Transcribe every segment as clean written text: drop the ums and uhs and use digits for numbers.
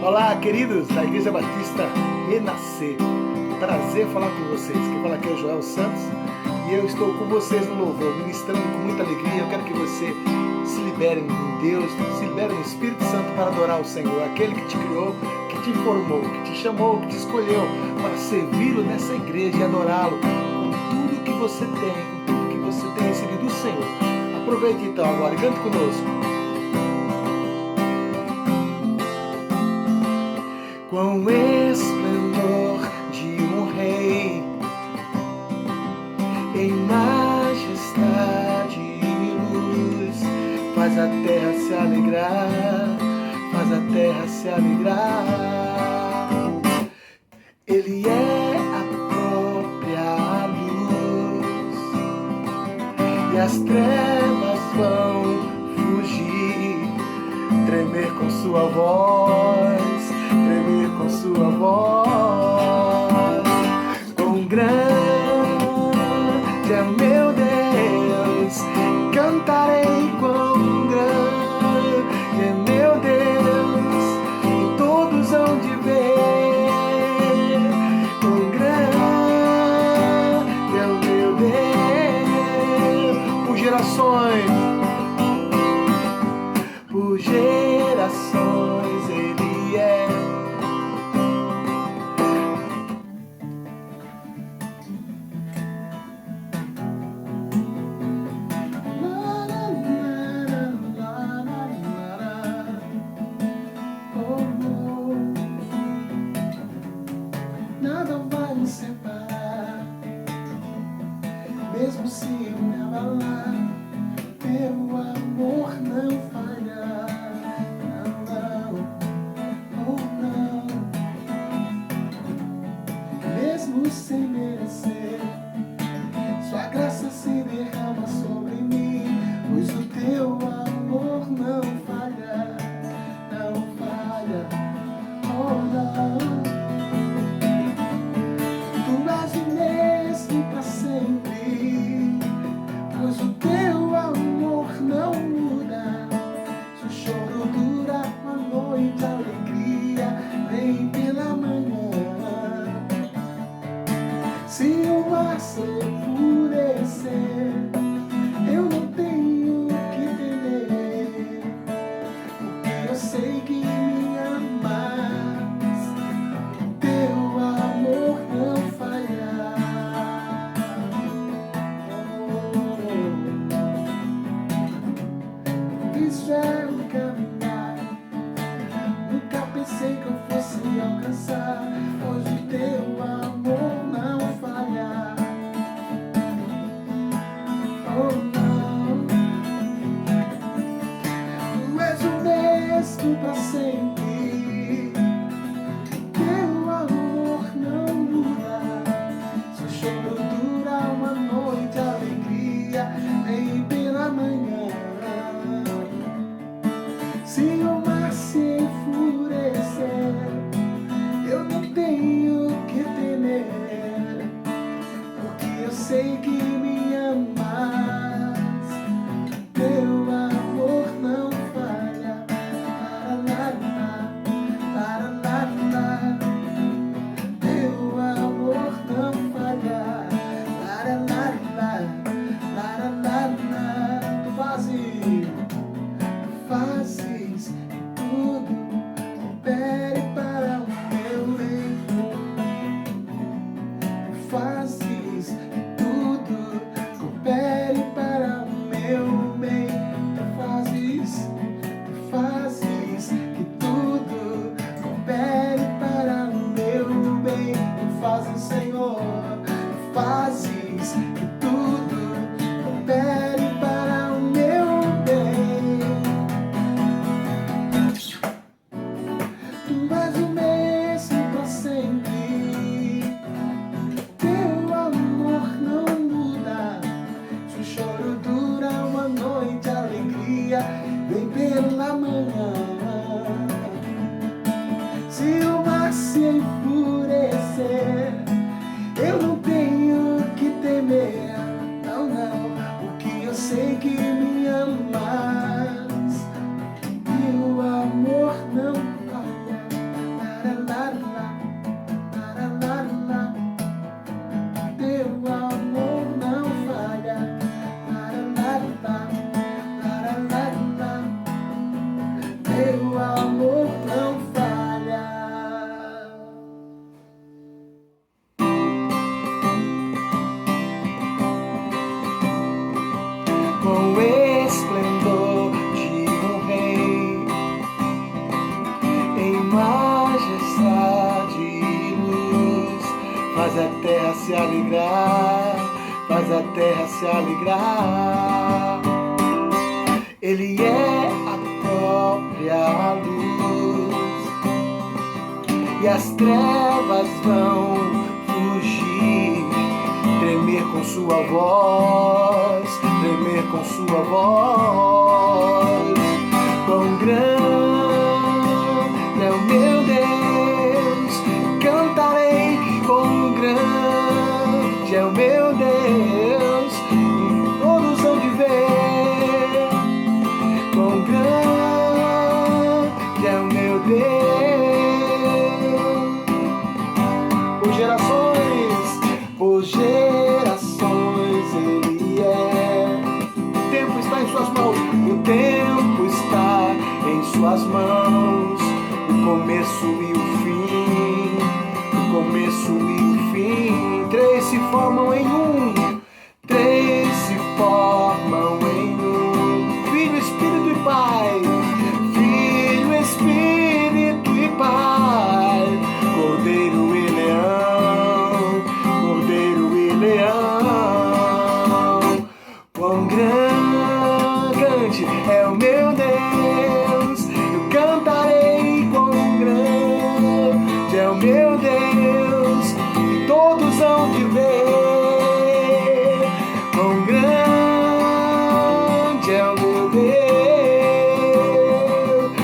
Olá, queridos da Igreja Batista Renascer. Prazer falar com vocês. Quem fala aqui é o Joel Santos e eu estou com vocês no louvor, ministrando com muita alegria. Eu quero que você se libere em Deus, se libere no Espírito Santo para adorar o Senhor, aquele que te criou, que te formou, que te chamou, que te escolheu para servi-lo nessa igreja e adorá-lo com tudo que você tem, com tudo que você tem recebido do Senhor. Aproveite então agora e cante conosco. Com esplendor de um rei, em majestade e luz, faz a terra se alegrar, faz a terra se alegrar. Ele é a própria luz, e as trevas vão fugir, tremer com sua voz, tremer com sua voz. Com grande é meu Deus, cantarei com grande é meu Deus, e todos hão de ver. Com grande é o meu Deus, por gerações, por gerações Ele é. Nada vai nos separar, mesmo se eu me abalar, teu amor não falha. Não, não, oh não. Mesmo sem merecer, sua graça se derrama sobre mim, pois o teu amor não falha, não falha, oh não. Tu és o mesmo para sempre, pois o teu amor não muda. Se o choro dura uma noite, a alegria vem pela manhã. Se o mar se enfurecer, eu não tenho que temer, porque eu sei que me amas, teu amor não falha. Isso é um caminhar, nunca pensei que eu fosse alcançar, pois o teu amor não falha. Oh não, tu és o mesmo para sempre, teu amor não muda. Se o choro dura uma noite, a alegria vem pela manhã. Se o mar se enfurecer, eu não tenho que temer, porque eu sei que me amas, teu amor não falha. Lá, teu amor não falha. Tu fazes tudo coopere para o meu bem. Tu fazes tudo coopere para o meu bem. Tu fazes que tudo coopere para o meu bem. Tu fazes, Senhor, tu fazes que tudo coopere para o meu bem. Tu és o mesmo para sempre, teu amor não muda. Se o choro dura uma noite, a alegria vem pela manhã. Se o mar se enfurecer, eu não tenho que temer, não, não, porque eu sei que me amas, teu amor não falha. faz a terra se alegrar. Ele é a própria luz, e as trevas vão fugir, tremer com sua voz, tremer com sua voz. Quão grande é o meu Deus, cantarei. Quão grande é o meu Deus, todos hão de ver. Quão grande é o meu Deus. Por gerações Ele é. O tempo está em suas mãos, o tempo está em suas mãos. O começo e o fim, o começo e o fim. Três se formam em um, três se formam em um. Filho, Espírito e Pai, Filho, Espírito e Pai. Cordeiro e leão, Cordeiro e leão. Quão grande é o meu Deus, eu cantarei. Quão grande é o meu Deus, e todos hão de ver. Quão grande é o meu Deus.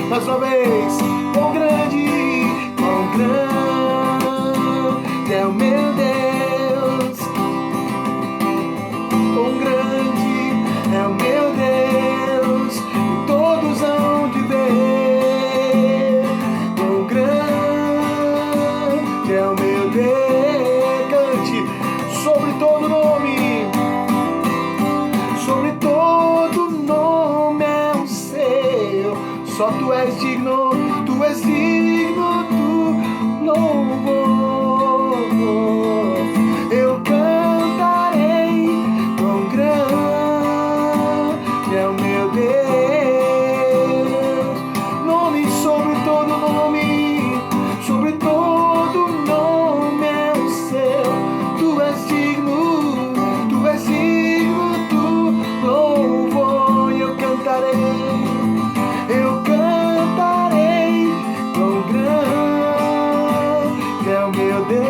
Mais uma vez. Quão grande é o meu Deus. Quão grande é o meu Deus, e todos hão de ver. Quão grande é o meu Deus. Cante sobre todo nome, sobre todo nome é o seu. Só tu és digno, tu és digno do louvor. Eu cantarei. Quão grande é o meu Deus. Nome sobre todo nome, sobre todo nome é o seu. Tu és digno do louvor. Eu cantarei. Eu cantarei. Quão grande é o meu Deus.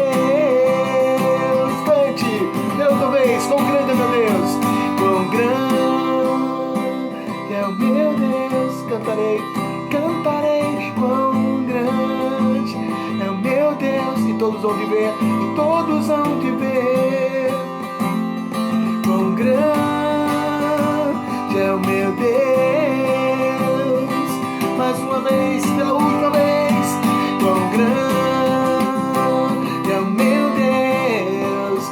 Cante, eu outra vez. Quão grande é meu Deus. Quão grande é o meu Deus. Cantarei, cantarei. Quão grande é o meu Deus. E todos hão de ver, e todos hão de ver. Quão grande é o meu Deus. Mais uma vez, pela última vez. Quão grande é o meu Deus.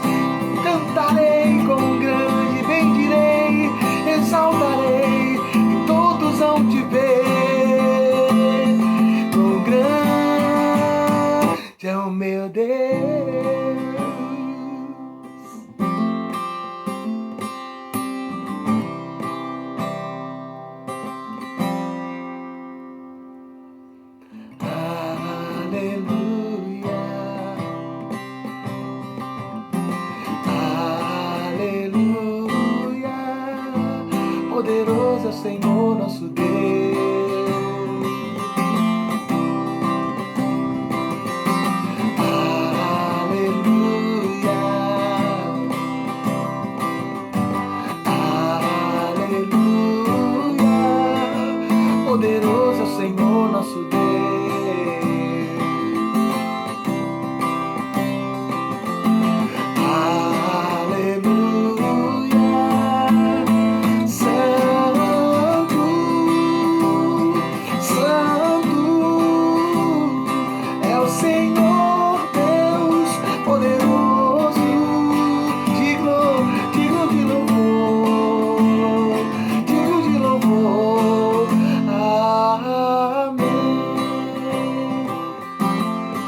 Cantarei, quão grande, bendirei, exaltarei, e todos hão de ver. Quão grande é o meu Deus. Poderoso é o Senhor nosso Deus. Aleluia, aleluia. Poderoso é o Senhor nosso Deus.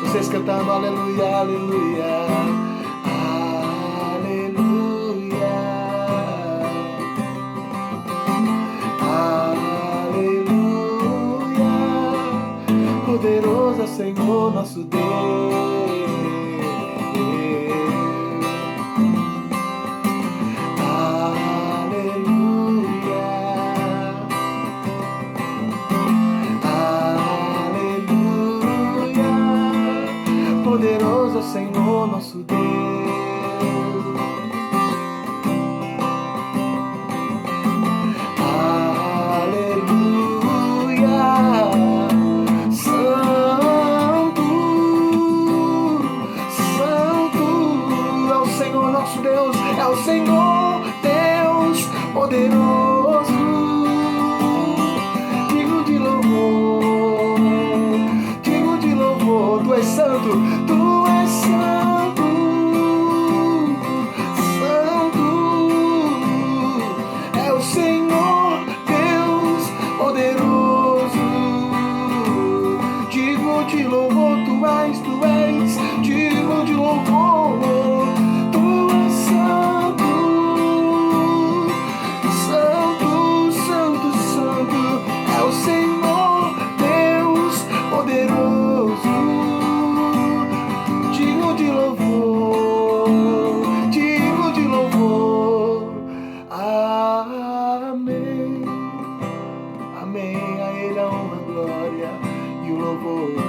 Vocês cantando aleluia, aleluia, aleluia, aleluia. Poderoso é o Senhor nosso Deus. nosso Deus. Senhor Deus poderoso, digno de louvor, tu és santo, santo, é o Senhor Deus poderoso, digno de louvor, tu és, digno de louvor, tu és santo. Senhor Deus poderoso, digno de louvor, amém, amém, a Ele a honra, a glória e o louvor,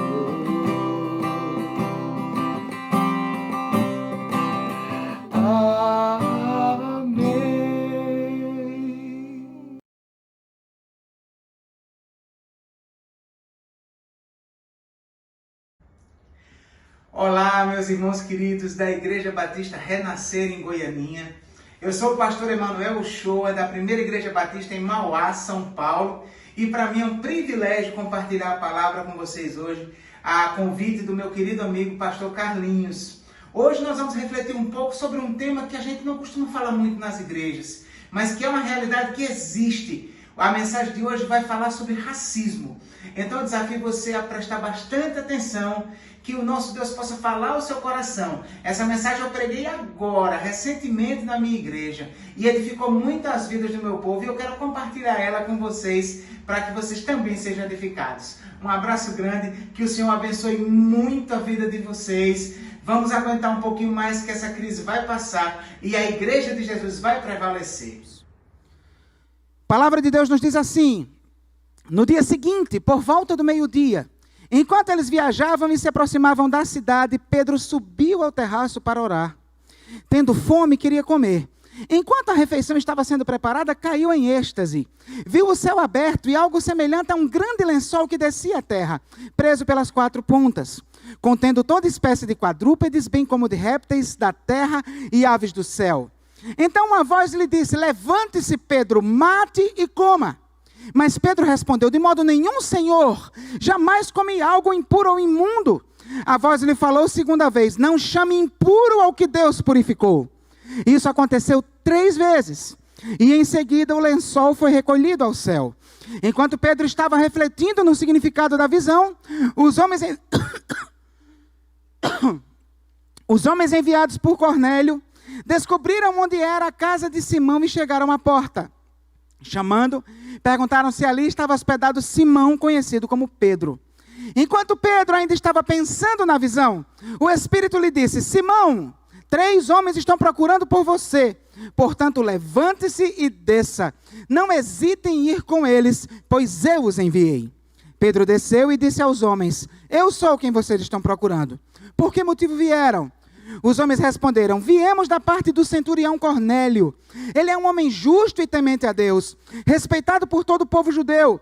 Olá, meus irmãos queridos da Igreja Batista Renascer em Goianinha. Eu sou o pastor Emanuel Uchoa, da Primeira Igreja Batista em Mauá, São Paulo. E para mim é um privilégio compartilhar a palavra com vocês hoje, a convite do meu querido amigo pastor Carlinhos. Hoje nós vamos refletir um pouco sobre um tema que a gente não costuma falar muito nas igrejas, mas que é uma realidade que existe. A mensagem de hoje vai falar sobre racismo. Então eu desafio você a prestar bastante atenção, que o nosso Deus possa falar ao seu coração. Essa mensagem eu preguei agora, recentemente na minha igreja, e edificou muitas vidas do meu povo, e eu quero compartilhar ela com vocês, para que vocês também sejam edificados. Um abraço grande, que o Senhor abençoe muito a vida de vocês. Vamos aguentar um pouquinho mais, que essa crise vai passar, e a Igreja de Jesus vai prevalecer. A palavra de Deus nos diz assim: no dia seguinte, por volta do meio-dia, enquanto eles viajavam e se aproximavam da cidade, Pedro subiu ao terraço para orar. Tendo fome, queria comer. Enquanto a refeição estava sendo preparada, caiu em êxtase. Viu o céu aberto e algo semelhante a um grande lençol que descia à terra, preso pelas 4 pontas, contendo toda espécie de quadrúpedes, bem como de répteis da terra e aves do céu. Então uma voz lhe disse: levante-se, Pedro, mate e coma. Mas Pedro respondeu: de modo nenhum, Senhor, jamais comi algo impuro ou imundo. A voz lhe falou segunda vez: não chame impuro ao que Deus purificou. Isso aconteceu 3 vezes, e em seguida o lençol foi recolhido ao céu. Enquanto Pedro estava refletindo no significado da visão, os homens enviados por Cornélio descobriram onde era a casa de Simão e chegaram à porta. Chamando, perguntaram se ali estava hospedado Simão, conhecido como Pedro. Enquanto Pedro ainda estava pensando na visão, o Espírito lhe disse: Simão, 3 homens estão procurando por você. Portanto, levante-se e desça. Não hesite em ir com eles, pois eu os enviei. Pedro desceu e disse aos homens: eu sou quem vocês estão procurando. Por que motivo vieram? Os homens responderam: viemos da parte do centurião Cornélio. Ele é um homem justo e temente a Deus, respeitado por todo o povo judeu.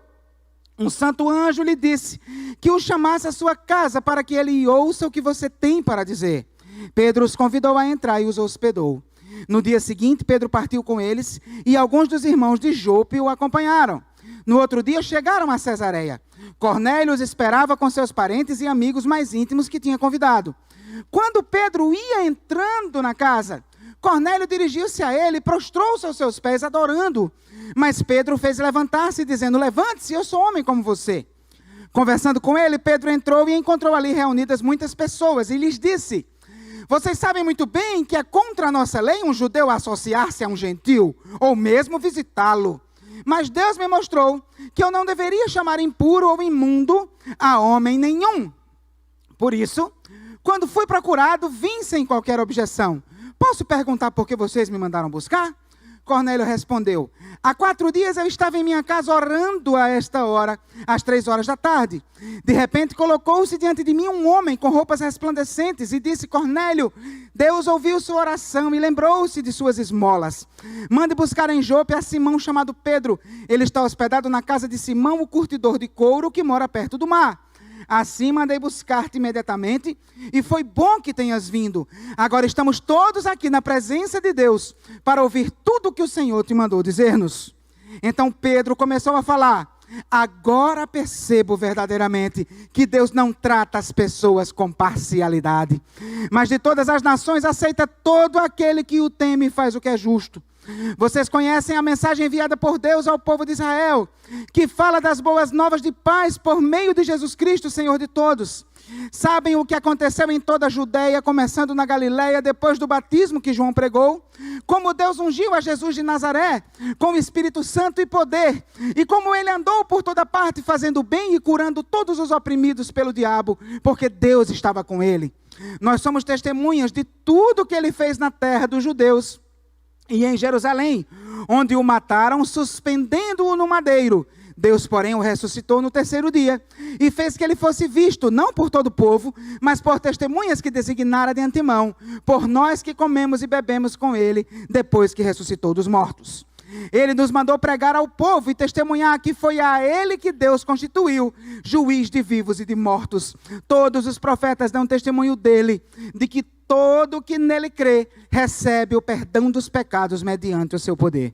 Um santo anjo lhe disse que o chamasse à sua casa para que ele ouça o que você tem para dizer. Pedro os convidou a entrar e os hospedou. No dia seguinte, Pedro partiu com eles e alguns dos irmãos de Jope o acompanharam. No outro dia chegaram a Cesareia. Cornélio os esperava com seus parentes e amigos mais íntimos que tinha convidado. Quando Pedro ia entrando na casa, Cornélio dirigiu-se a ele e prostrou-se aos seus pés, adorando. Mas Pedro fez levantar-se, dizendo: levante-se, eu sou homem como você. Conversando com ele, Pedro entrou e encontrou ali reunidas muitas pessoas e lhes disse: vocês sabem muito bem que é contra a nossa lei um judeu associar-se a um gentil, ou mesmo visitá-lo. Mas Deus me mostrou que eu não deveria chamar impuro ou imundo a homem nenhum. Por isso, quando fui procurado, vim sem qualquer objeção. Posso perguntar por que vocês me mandaram buscar? Cornélio respondeu: há 4 dias eu estava em minha casa orando a esta hora, às 3 horas da tarde. De repente colocou-se diante de mim um homem com roupas resplandecentes e disse: Cornélio, Deus ouviu sua oração e lembrou-se de suas esmolas. Mande buscar em Jope a Simão chamado Pedro. Ele está hospedado na casa de Simão, o curtidor de couro, que mora perto do mar. Assim mandei buscar-te imediatamente, e foi bom que tenhas vindo. Agora estamos todos aqui na presença de Deus, para ouvir tudo o que o Senhor te mandou dizer-nos. Então Pedro começou a falar: agora percebo verdadeiramente que Deus não trata as pessoas com parcialidade, mas de todas as nações aceita todo aquele que o teme e faz o que é justo. Vocês conhecem a mensagem enviada por Deus ao povo de Israel, que fala das boas novas de paz por meio de Jesus Cristo, Senhor de todos. Sabem o que aconteceu em toda a Judeia, começando na Galileia, depois do batismo que João pregou, como Deus ungiu a Jesus de Nazaré, com o Espírito Santo e poder, e como ele andou por toda parte, fazendo bem e curando todos os oprimidos pelo diabo, porque Deus estava com ele. Nós somos testemunhas de tudo que ele fez na terra dos judeus, e em Jerusalém, onde o mataram, suspendendo-o no madeiro. Deus, porém, o ressuscitou no 3º dia, e fez que ele fosse visto, não por todo o povo, mas por testemunhas que designara de antemão, por nós que comemos e bebemos com ele, depois que ressuscitou dos mortos. Ele nos mandou pregar ao povo e testemunhar que foi a ele que Deus constituiu, juiz de vivos e de mortos. Todos os profetas dão testemunho dele, de que todo que nele crê, recebe o perdão dos pecados mediante o seu poder.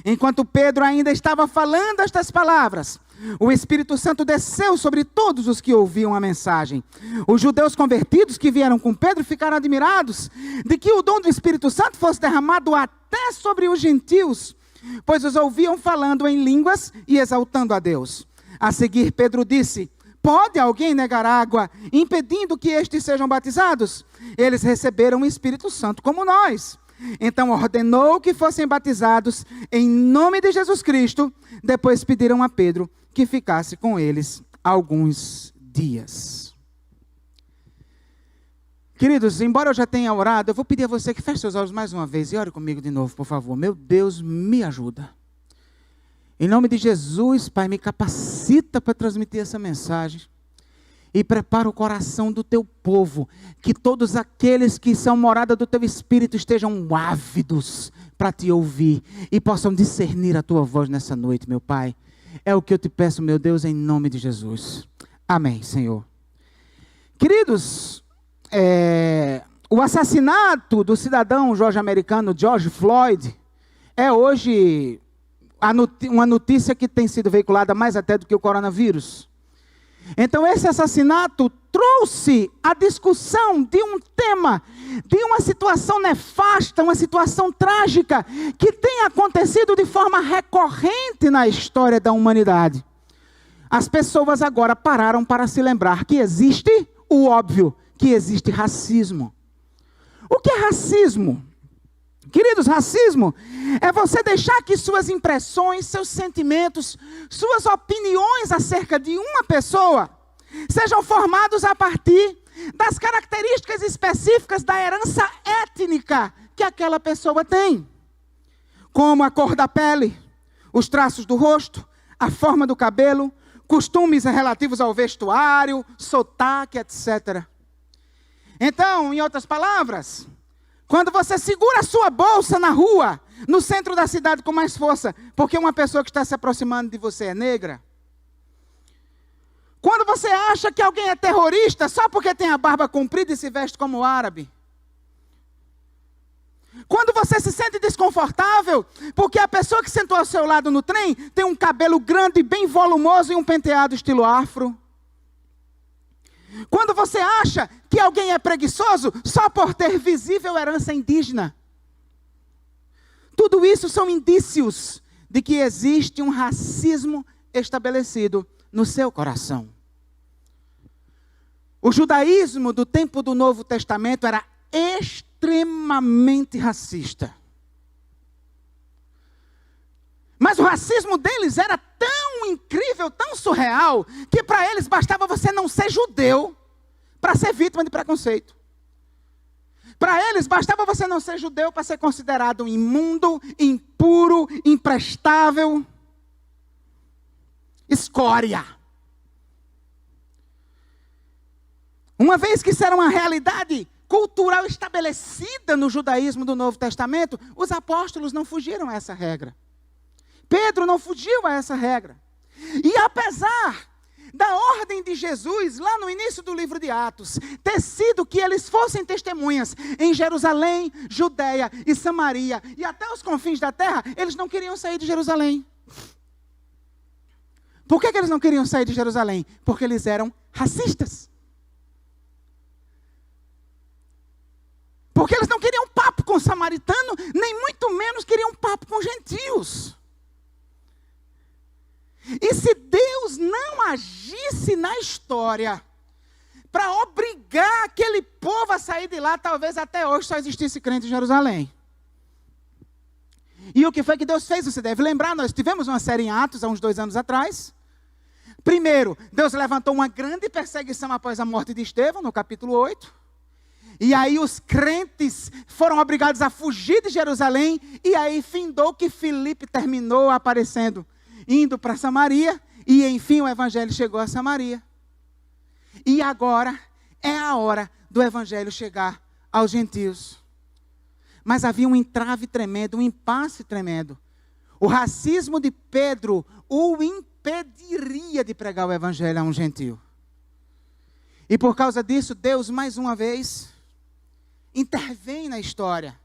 Enquanto Pedro ainda estava falando estas palavras, o Espírito Santo desceu sobre todos os que ouviam a mensagem. Os judeus convertidos que vieram com Pedro ficaram admirados de que o dom do Espírito Santo fosse derramado até sobre os gentios, pois os ouviam falando em línguas e exaltando a Deus. A seguir Pedro disse: pode alguém negar água, impedindo que estes sejam batizados? Eles receberam o Espírito Santo como nós. Então ordenou que fossem batizados em nome de Jesus Cristo. Depois pediram a Pedro que ficasse com eles alguns dias. Queridos, embora eu já tenha orado, eu vou pedir a você que feche seus olhos mais uma vez e ore comigo de novo, por favor. Meu Deus, me ajuda. Em nome de Jesus, Pai, me capacita para transmitir essa mensagem. E prepara o coração do teu povo, que todos aqueles que são morada do teu Espírito estejam ávidos para te ouvir e possam discernir a tua voz nessa noite, meu Pai. É o que eu te peço, meu Deus, em nome de Jesus. Amém, Senhor. Queridos, o assassinato do cidadão norte-americano George Floyd é hoje uma notícia que tem sido veiculada mais até do que o coronavírus. Então esse assassinato trouxe a discussão de um tema, de uma situação nefasta, uma situação trágica, que tem acontecido de forma recorrente na história da humanidade. As pessoas agora pararam para se lembrar que existe o óbvio, que existe racismo. O que é racismo? Queridos, racismo é você deixar que suas impressões, seus sentimentos, suas opiniões acerca de uma pessoa sejam formados a partir das características específicas da herança étnica que aquela pessoa tem. Como a cor da pele, os traços do rosto, a forma do cabelo, costumes relativos ao vestuário, sotaque, etc. Então, em outras palavras, quando você segura a sua bolsa na rua, no centro da cidade com mais força, porque uma pessoa que está se aproximando de você é negra. Quando você acha que alguém é terrorista só porque tem a barba comprida e se veste como árabe. Quando você se sente desconfortável porque a pessoa que sentou ao seu lado no trem tem um cabelo grande, bem volumoso e um penteado estilo afro. Quando você acha que alguém é preguiçoso só por ter visível herança indígena. Tudo isso são indícios de que existe um racismo estabelecido no seu coração. O judaísmo do tempo do Novo Testamento era extremamente racista. Mas o racismo deles era tão incrível, tão surreal, que para eles bastava você não ser judeu para ser vítima de preconceito. Para eles, bastava você não ser judeu para ser considerado imundo, impuro, imprestável, escória. Uma vez que isso era uma realidade cultural estabelecida no judaísmo do Novo Testamento, os apóstolos não fugiram a essa regra. Pedro não fugiu a essa regra. E apesar da ordem de Jesus, lá no início do livro de Atos, ter sido que eles fossem testemunhas em Jerusalém, Judeia e Samaria, e até os confins da terra, eles não queriam sair de Jerusalém. Por que eles não queriam sair de Jerusalém? Porque eles eram racistas. Porque eles não queriam papo com samaritano, nem muito menos queriam papo com gentios. E se Deus não agisse na história para obrigar aquele povo a sair de lá, talvez até hoje só existisse crente em Jerusalém. E o que foi que Deus fez? Você deve lembrar, nós tivemos uma série em Atos há uns 2 anos atrás. Primeiro, Deus levantou uma grande perseguição após a morte de Estevão, no capítulo 8. E aí os crentes foram obrigados a fugir de Jerusalém. E aí findou que Filipe terminou aparecendo, indo para Samaria. E enfim o evangelho chegou a Samaria. E agora é a hora do evangelho chegar aos gentios. Mas havia um entrave tremendo, um impasse tremendo. O racismo de Pedro o impediria de pregar o evangelho a um gentio. E por causa disso, Deus mais uma vez intervém na história.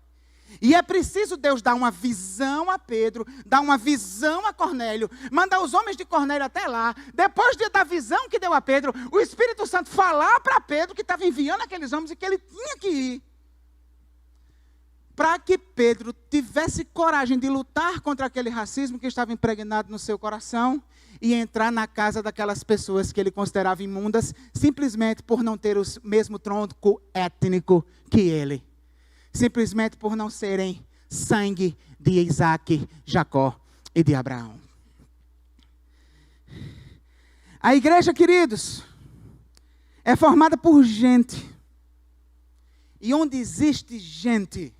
E é preciso Deus dar uma visão a Pedro, dar uma visão a Cornélio, mandar os homens de Cornélio até lá. Depois da visão que deu a Pedro, o Espírito Santo falar para Pedro que estava enviando aqueles homens e que ele tinha que ir. Para que Pedro tivesse coragem de lutar contra aquele racismo que estava impregnado no seu coração e entrar na casa daquelas pessoas que ele considerava imundas, simplesmente por não ter o mesmo tronco étnico que ele. Simplesmente por não serem sangue de Isaac, Jacó e de Abraão. A igreja, queridos, é formada por gente. E onde existe gente,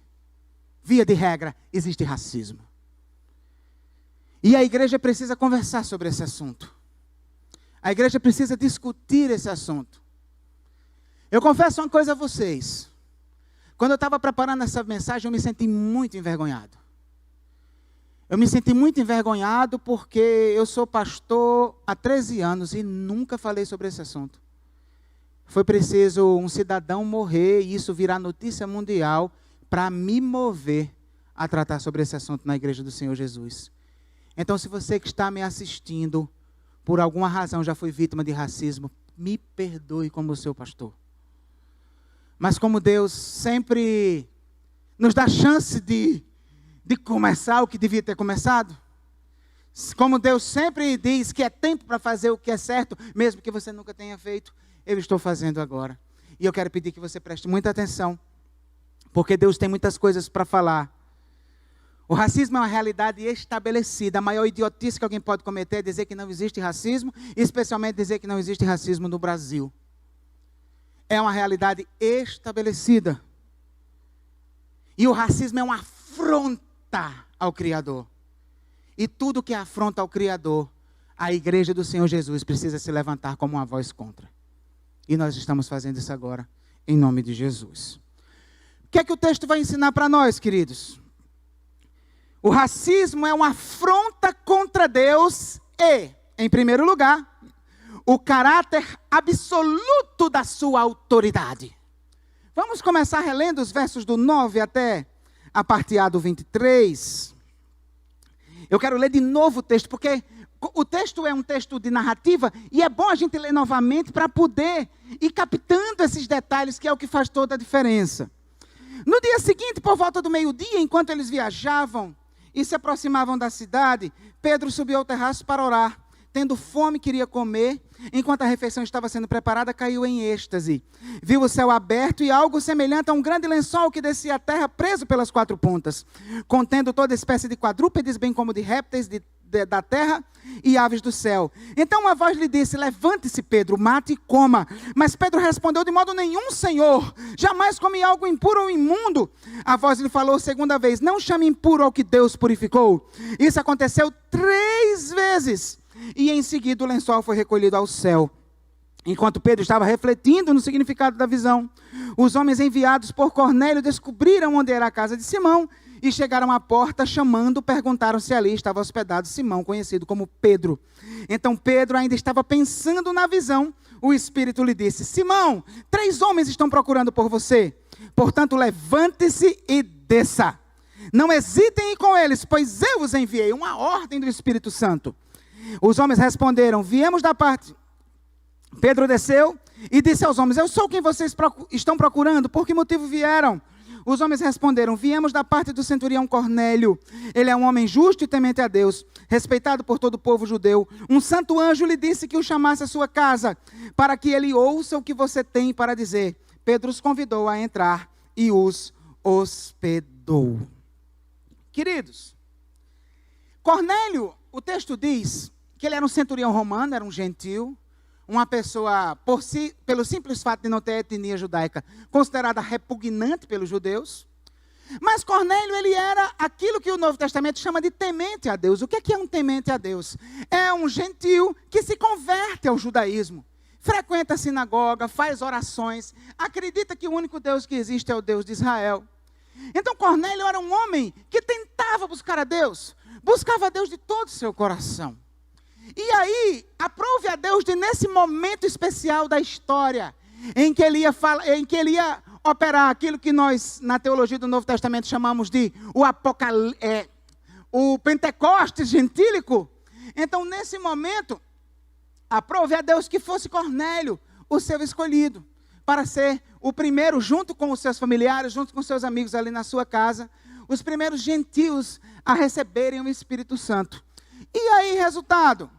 via de regra, existe racismo. E a igreja precisa conversar sobre esse assunto. A igreja precisa discutir esse assunto. Eu confesso uma coisa a vocês. Quando eu estava preparando essa mensagem, eu me senti muito envergonhado. Eu me senti muito envergonhado porque eu sou pastor há 13 anos e nunca falei sobre esse assunto. Foi preciso um cidadão morrer e isso virar notícia mundial para me mover a tratar sobre esse assunto na igreja do Senhor Jesus. Então, se você que está me assistindo, por alguma razão já foi vítima de racismo, me perdoe como seu pastor. Mas como Deus sempre nos dá chance de começar o que devia ter começado, como Deus sempre diz que é tempo para fazer o que é certo, mesmo que você nunca tenha feito, eu estou fazendo agora. E eu quero pedir que você preste muita atenção, porque Deus tem muitas coisas para falar. O racismo é uma realidade estabelecida. A maior idiotice que alguém pode cometer é dizer que não existe racismo, especialmente dizer que não existe racismo no Brasil. É uma realidade estabelecida. E o racismo é uma afronta ao Criador. E tudo que é afronta ao Criador, a igreja do Senhor Jesus precisa se levantar como uma voz contra. E nós estamos fazendo isso agora, em nome de Jesus. O que é que o texto vai ensinar para nós, queridos? O racismo é uma afronta contra Deus e, em primeiro lugar, o caráter absoluto da sua autoridade. Vamos começar relendo os versos do 9 até a parte A do 23. Eu quero ler de novo o texto, porque o texto é um texto de narrativa e é bom a gente ler novamente para poder ir captando esses detalhes, que é o que faz toda a diferença. No dia seguinte, por volta do meio-dia, enquanto eles viajavam e se aproximavam da cidade, Pedro subiu ao terraço para orar. Tendo fome, queria comer. Enquanto a refeição estava sendo preparada, caiu em êxtase. Viu o céu aberto e algo semelhante a um grande lençol que descia à terra, preso pelas 4 pontas, contendo toda espécie de quadrúpedes, bem como de répteis, da terra e aves do céu. Então uma voz lhe disse: levante-se, Pedro, mate e coma. Mas Pedro respondeu: de modo nenhum, Senhor, jamais comi algo impuro ou imundo. A voz lhe falou segunda vez: não chame impuro ao que Deus purificou. Isso aconteceu 3 vezes, e em seguida o lençol foi recolhido ao céu. Enquanto Pedro estava refletindo no significado da visão, os homens enviados por Cornélio descobriram onde era a casa de Simão e chegaram à porta chamando, perguntaram se ali estava hospedado Simão, conhecido como Pedro. Então Pedro ainda estava pensando na visão. O Espírito lhe disse: Simão, 3 homens estão procurando por você. Portanto, levante-se e desça. Não hesitem em ir com eles, pois eu os enviei. Uma ordem do Espírito Santo. Os homens responderam: viemos da parte... Pedro desceu e disse aos homens: eu sou quem vocês estão procurando, por que motivo vieram? Os homens responderam: viemos da parte do centurião Cornélio. Ele é um homem justo e temente a Deus, respeitado por todo o povo judeu. Um santo anjo lhe disse que o chamasse à sua casa, para que ele ouça o que você tem para dizer. Pedro os convidou a entrar e os hospedou. Queridos, Cornélio, o texto diz que ele era um centurião romano, era um gentil, uma pessoa, pelo simples fato de não ter etnia judaica, considerada repugnante pelos judeus. Mas Cornélio, ele era aquilo que o Novo Testamento chama de temente a Deus. O que é um temente a Deus? É um gentil que se converte ao judaísmo, frequenta a sinagoga, faz orações, acredita que o único Deus que existe é o Deus de Israel. Então Cornélio era um homem que tentava buscar a Deus, buscava a Deus de todo o seu coração. E aí, aprove a Deus de, nesse momento especial da história, em que ele ia operar aquilo que nós, na teologia do Novo Testamento, chamamos de o Pentecostes gentílico. Então, nesse momento, aprove a Deus que fosse Cornélio, o seu escolhido, para ser o primeiro, junto com os seus familiares, junto com seus amigos ali na sua casa, os primeiros gentios a receberem o Espírito Santo. E aí, resultado?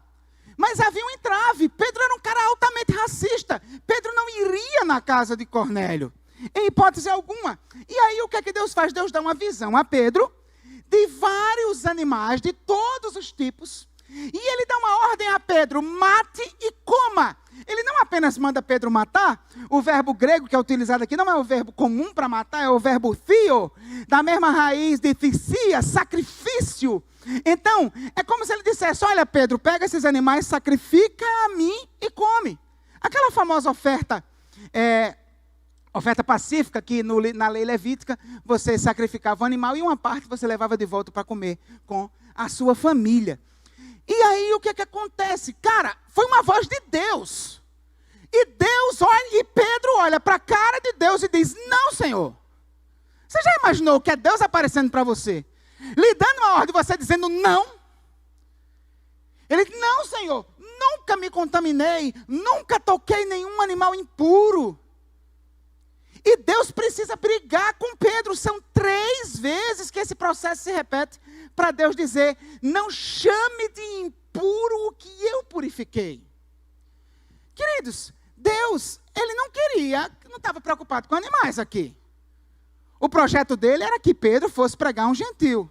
Mas havia um entrave. Pedro era um cara altamente racista. Pedro não iria na casa de Cornélio, em hipótese alguma. E aí o que é que Deus faz? Deus dá uma visão a Pedro de vários animais, de todos os tipos. E ele dá uma ordem a Pedro: mate e coma. Ele não apenas manda Pedro matar. O verbo grego que é utilizado aqui não é o verbo comum para matar, é o verbo theo, da mesma raiz de thisia, sacrifício. Então, é como se ele dissesse: olha, Pedro, pega esses animais, sacrifica a mim e come. Aquela famosa oferta pacífica, que na lei levítica, você sacrificava o animal e uma parte você levava de volta para comer com a sua família. E aí, o que é que acontece? Cara, foi uma voz de Deus. E Deus olha, e Pedro olha para a cara de Deus e diz: não, Senhor. Você já imaginou que é Deus aparecendo para você, lhe dando uma ordem, você dizendo não? Ele diz: não, Senhor, nunca me contaminei, nunca toquei nenhum animal impuro. E Deus precisa brigar com Pedro. São 3 vezes que esse processo se repete para Deus dizer: não chame de impuro o que eu purifiquei. Queridos, Deus, ele não estava preocupado com animais aqui. O projeto dele era que Pedro fosse pregar um gentil.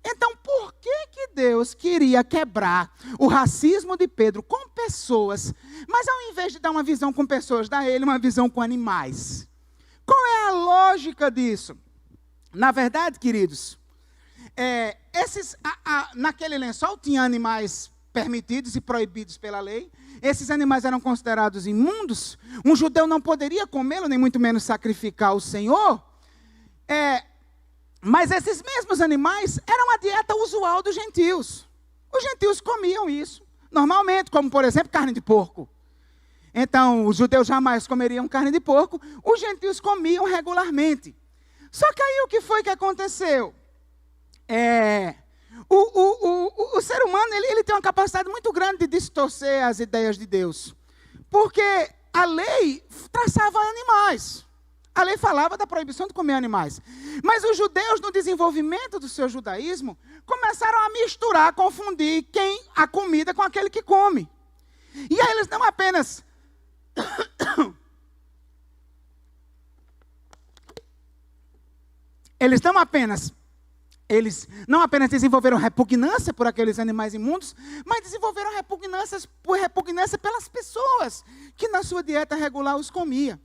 Então, por que Deus queria quebrar o racismo de Pedro com pessoas, mas ao invés de dar uma visão com pessoas, dá a ele uma visão com animais? Qual é a lógica disso? Na verdade, queridos, naquele lençol tinha animais permitidos e proibidos pela lei. Esses animais eram considerados imundos. Um judeu não poderia comê-lo, nem muito menos sacrificar o Senhor. Mas esses mesmos animais eram a dieta usual dos gentios. Os gentios comiam isso normalmente, como por exemplo carne de porco. Então os judeus jamais comeriam carne de porco, os gentios comiam regularmente. Só que aí o que foi que aconteceu? O ser humano ele tem uma capacidade muito grande de distorcer as ideias de Deus. Porque a lei traçava animais. A lei falava da proibição de comer animais. Mas os judeus, no desenvolvimento do seu judaísmo, começaram a misturar, a confundir a comida com aquele que come. E aí eles não apenas... eles não apenas Eles não apenas desenvolveram repugnância por aqueles animais imundos, mas desenvolveram repugnância pelas pessoas que na sua dieta regular os comia.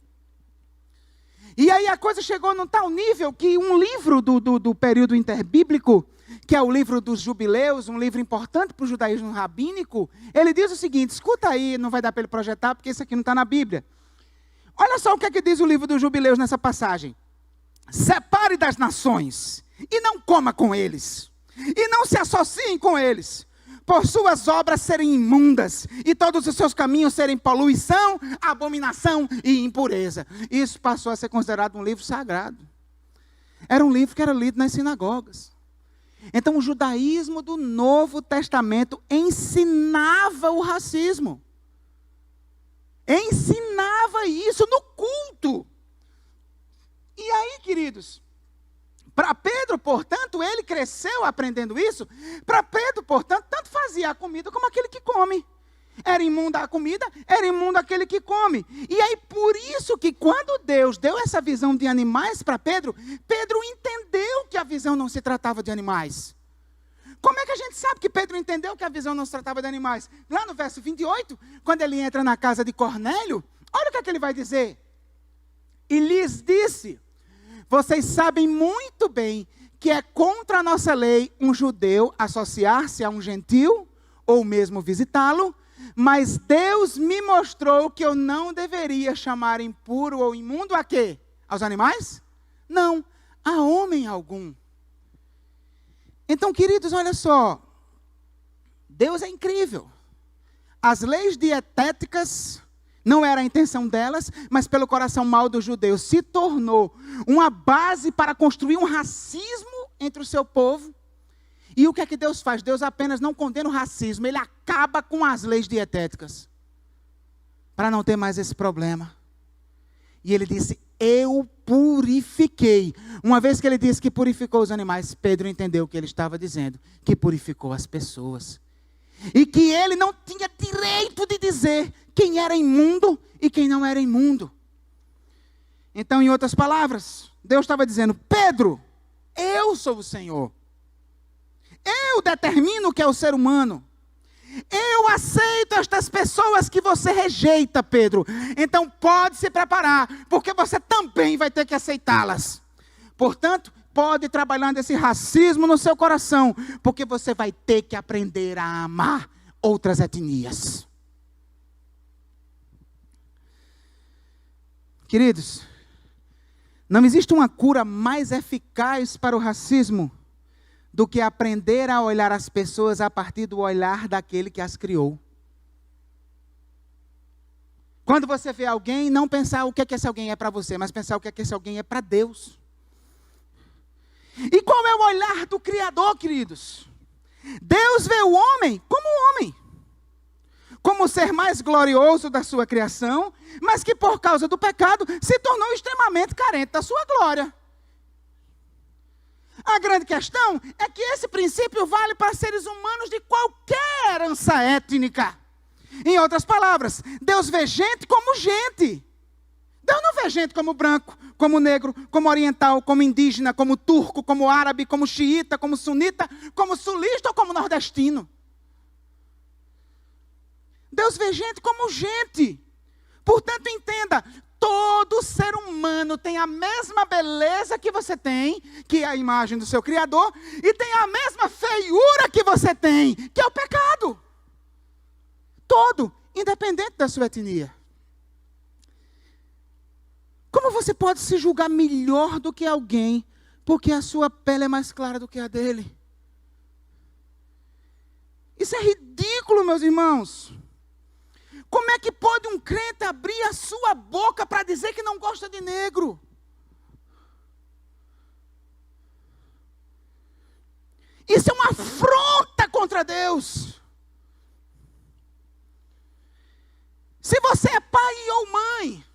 E aí a coisa chegou num tal nível que um livro do período interbíblico, que é o livro dos Jubileus, um livro importante para o judaísmo rabínico, ele diz o seguinte, escuta aí, não vai dar para ele projetar, porque isso aqui não está na Bíblia. Olha só o que é que diz o livro dos Jubileus nessa passagem. Separe das nações e não coma com eles, e não se associem com eles, por suas obras serem imundas, e todos os seus caminhos serem poluição, abominação e impureza. Isso passou a ser considerado um livro sagrado. Era um livro que era lido nas sinagogas. Então o judaísmo do Novo Testamento ensinava o racismo. Ensinava isso no culto. E aí, queridos, para Pedro, portanto, ele cresceu aprendendo isso. Para Pedro, portanto, tanto fazia a comida como aquele que come. Era imunda a comida, era imundo aquele que come. E aí, por isso que quando Deus deu essa visão de animais para Pedro, Pedro entendeu que a visão não se tratava de animais. Como é que a gente sabe que Pedro entendeu que a visão não se tratava de animais? Lá no verso 28, quando ele entra na casa de Cornélio, olha o que é que ele vai dizer. E lhes disse, vocês sabem muito bem que é contra a nossa lei um judeu associar-se a um gentil, ou mesmo visitá-lo, mas Deus me mostrou que eu não deveria chamar impuro ou imundo a quê? Aos animais? Não, a homem algum. Então, queridos, olha só, Deus é incrível. As leis dietéticas não era a intenção delas, mas pelo coração mau dos judeus se tornou uma base para construir um racismo entre o seu povo. E o que é que Deus faz? Deus apenas não condena o racismo, ele acaba com as leis dietéticas, para não ter mais esse problema. E ele disse, eu purifiquei. Uma vez que ele disse que purificou os animais, Pedro entendeu o que ele estava dizendo, que purificou as pessoas. E que ele não tinha direito de dizer quem era imundo e quem não era imundo. Então, em outras palavras, Deus estava dizendo, Pedro, eu sou o Senhor. Eu determino o que é o ser humano. Eu aceito estas pessoas que você rejeita, Pedro. Então pode se preparar, porque você também vai ter que aceitá-las. Portanto, pode ir trabalhando esse racismo no seu coração, porque você vai ter que aprender a amar outras etnias. Queridos, não existe uma cura mais eficaz para o racismo do que aprender a olhar as pessoas a partir do olhar daquele que as criou. Quando você vê alguém, não pensar o que é que esse alguém é para você, mas pensar o que é que esse alguém é para Deus. E qual é o olhar do Criador, queridos? Deus vê o homem, como o ser mais glorioso da sua criação, mas que por causa do pecado se tornou extremamente carente da sua glória. A grande questão é que esse princípio vale para seres humanos de qualquer herança étnica. Em outras palavras, Deus vê gente como gente. Deus não vê gente como branco, como negro, como oriental, como indígena, como turco, como árabe, como xiita, como sunita, como sulista ou como nordestino. Deus vê gente como gente. Portanto, entenda, todo ser humano tem a mesma beleza que você tem, que é a imagem do seu Criador, e tem a mesma feiura que você tem, que é o pecado. Todo, independente da sua etnia. Como você pode se julgar melhor do que alguém, porque a sua pele é mais clara do que a dele? Isso é ridículo, meus irmãos. Como é que pode um crente abrir a sua boca para dizer que não gosta de negro? Isso é uma afronta contra Deus. Se você é pai ou mãe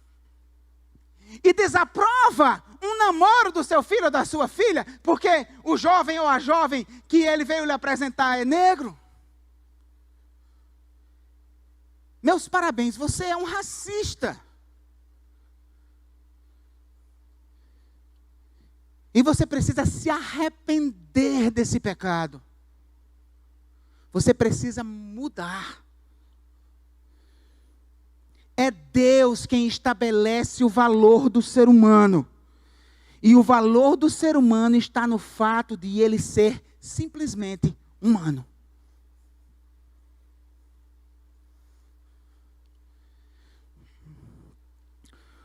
e desaprova um namoro do seu filho ou da sua filha, porque o jovem ou a jovem que ele veio lhe apresentar é negro, meus parabéns, você é um racista. E você precisa se arrepender desse pecado. Você precisa mudar. É Deus quem estabelece o valor do ser humano. E o valor do ser humano está no fato de ele ser simplesmente humano.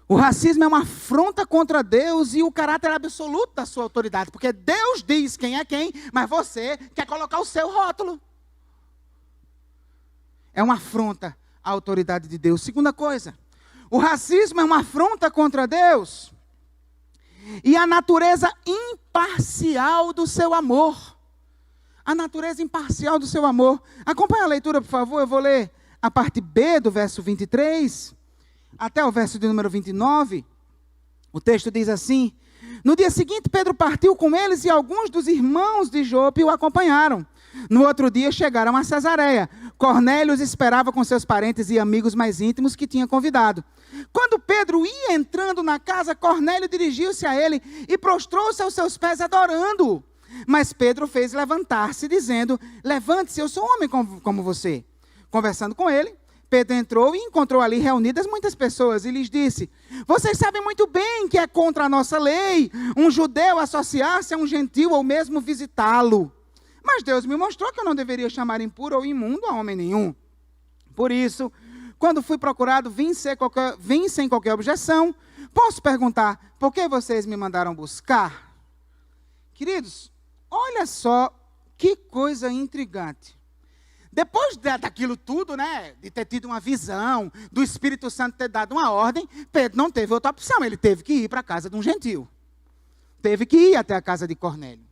O racismo é uma afronta contra Deus e o caráter absoluto da sua autoridade. Porque Deus diz quem é quem, mas você quer colocar o seu rótulo. É uma afronta à autoridade de Deus. Segunda coisa, o racismo é uma afronta contra Deus e a natureza imparcial do seu amor. A natureza imparcial do seu amor. Acompanhe a leitura, por favor. Eu vou ler a parte B do verso 23 até o verso de número 29. O texto diz assim: no dia seguinte, Pedro partiu com eles e alguns dos irmãos de Jope o acompanharam. No outro dia chegaram a Cesareia. Cornélio os esperava com seus parentes e amigos mais íntimos que tinha convidado. Quando Pedro ia entrando na casa, Cornélio dirigiu-se a ele e prostrou-se aos seus pés adorando-o. Mas Pedro fez levantar-se, dizendo: levante-se, eu sou homem como você. Conversando com ele, Pedro entrou e encontrou ali reunidas muitas pessoas e lhes disse: vocês sabem muito bem que é contra a nossa lei um judeu associar-se a um gentil ou mesmo visitá-lo. Mas Deus me mostrou que eu não deveria chamar impuro ou imundo a homem nenhum. Por isso, quando fui procurado, vim sem qualquer objeção. Posso perguntar, por que vocês me mandaram buscar? Queridos, olha só que coisa intrigante. Depois daquilo tudo, né, de ter tido uma visão, do Espírito Santo ter dado uma ordem, Pedro não teve outra opção, ele teve que ir para a casa de um gentil. Teve que ir até a casa de Cornélio.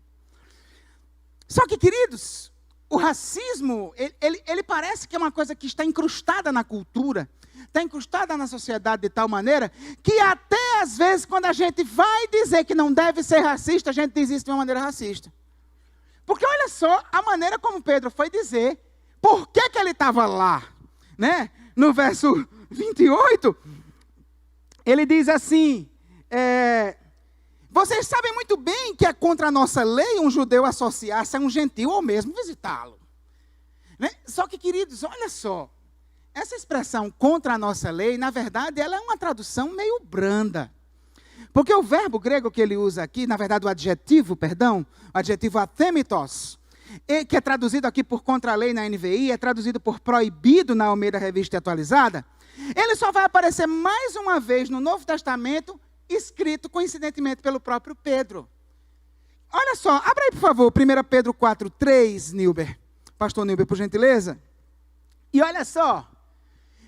Só que, queridos, o racismo, ele parece que é uma coisa que está incrustada na cultura, está incrustada na sociedade de tal maneira, que até às vezes, quando a gente vai dizer que não deve ser racista, a gente diz isso de uma maneira racista. Porque olha só a maneira como Pedro foi dizer, por que ele estava lá, né? No verso 28, ele diz assim, vocês sabem muito bem que é contra a nossa lei um judeu associar-se a um gentil ou mesmo visitá-lo. Né? Só que, queridos, olha só, essa expressão contra a nossa lei, na verdade, ela é uma tradução meio branda. Porque o verbo grego que ele usa aqui, na verdade o adjetivo athemitos, que é traduzido aqui por contra a lei na NVI, é traduzido por proibido na Almeida Revista Atualizada, ele só vai aparecer mais uma vez no Novo Testamento, escrito coincidentemente pelo próprio Pedro. Olha só, abra aí por favor, 1 Pedro 4:3, Nilber. Pastor Nilber, por gentileza. E olha só,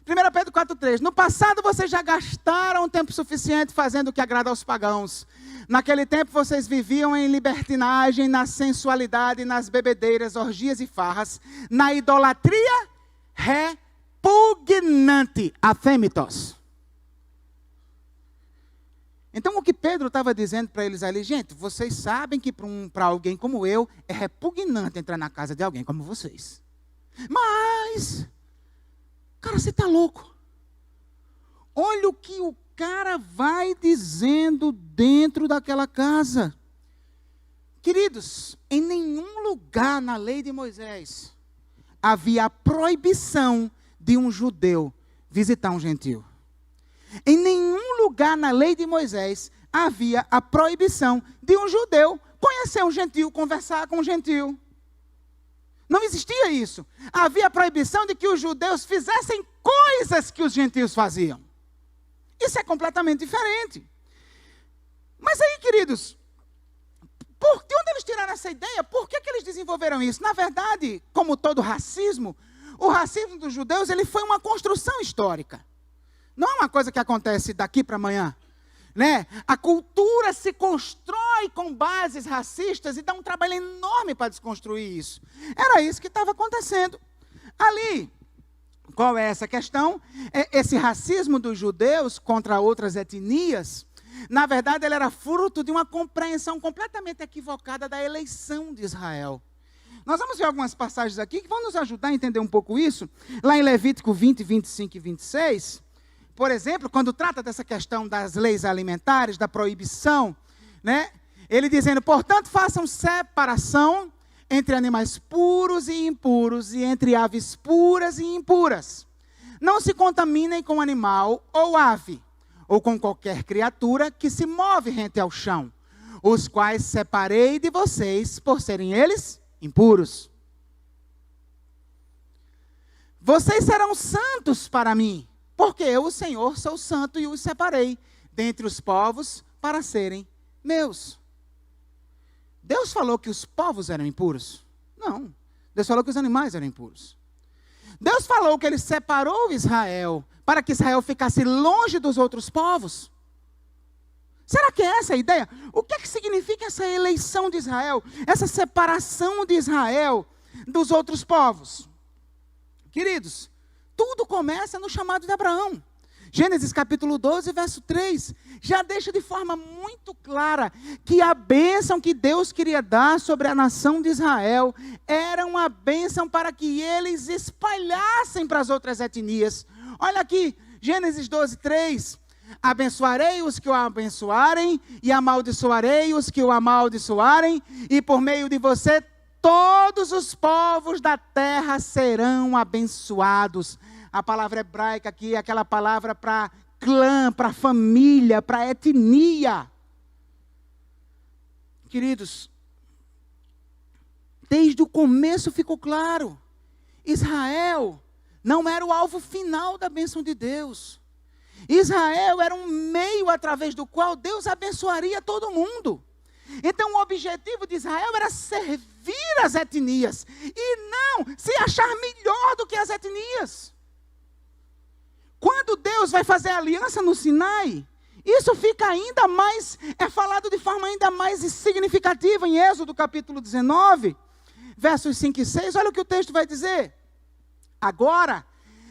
1 Pedro 4:3. No passado vocês já gastaram tempo suficiente fazendo o que agrada aos pagãos. Naquele tempo vocês viviam em libertinagem, na sensualidade, nas bebedeiras, orgias e farras, na idolatria repugnante, athemitos. Então, o que Pedro estava dizendo para eles ali, gente, vocês sabem que para alguém como eu, é repugnante entrar na casa de alguém como vocês. Mas, cara, você está louco. Olha o que o cara vai dizendo dentro daquela casa. Queridos, em nenhum lugar na lei de Moisés havia a proibição de um judeu visitar um gentil. Em nenhum lugar na lei de Moisés havia a proibição de um judeu conhecer um gentil, conversar com um gentil. Não existia isso. Havia a proibição de que os judeus fizessem coisas que os gentios faziam. Isso é completamente diferente. Mas aí, queridos, de onde eles tiraram essa ideia? Por que eles desenvolveram isso? Na verdade, como todo racismo, o racismo dos judeus ele foi uma construção histórica. Não é uma coisa que acontece daqui para amanhã. Né? A cultura se constrói com bases racistas e dá um trabalho enorme para desconstruir isso. Era isso que estava acontecendo. Ali, qual é essa questão? Esse racismo dos judeus contra outras etnias, na verdade, ele era fruto de uma compreensão completamente equivocada da eleição de Israel. Nós vamos ver algumas passagens aqui que vão nos ajudar a entender um pouco isso. Lá em Levítico 20, 25 e 26... Por exemplo, quando trata dessa questão das leis alimentares, da proibição, né? Ele dizendo, portanto, façam separação entre animais puros e impuros, e entre aves puras e impuras. Não se contaminem com animal ou ave, ou com qualquer criatura que se move rente ao chão, os quais separei de vocês por serem eles impuros. Vocês serão santos para mim, porque eu, o Senhor, sou santo e os separei dentre os povos para serem meus. Deus falou que os povos eram impuros? Não. Deus falou que os animais eram impuros. Deus falou que Ele separou Israel para que Israel ficasse longe dos outros povos. Será que é essa a ideia? O que é que significa essa eleição de Israel? Essa separação de Israel dos outros povos? Queridos, tudo começa no chamado de Abraão. Gênesis capítulo 12, verso 3, já deixa de forma muito clara que a bênção que Deus queria dar sobre a nação de Israel era uma bênção para que eles espalhassem para as outras etnias. Olha aqui, Gênesis 12, 3, abençoarei os que o abençoarem e amaldiçoarei os que o amaldiçoarem, e por meio de você todos os povos da terra serão abençoados. A palavra hebraica aqui é aquela palavra para clã, para família, para etnia. Queridos, desde o começo ficou claro, Israel não era o alvo final da bênção de Deus. Israel era um meio através do qual Deus abençoaria todo mundo. Então o objetivo de Israel era servir as etnias e não se achar melhor do que as etnias. Quando Deus vai fazer aliança no Sinai, isso fica ainda mais, é falado de forma ainda mais significativa em Êxodo capítulo 19, versos 5 e 6, olha o que o texto vai dizer. Agora,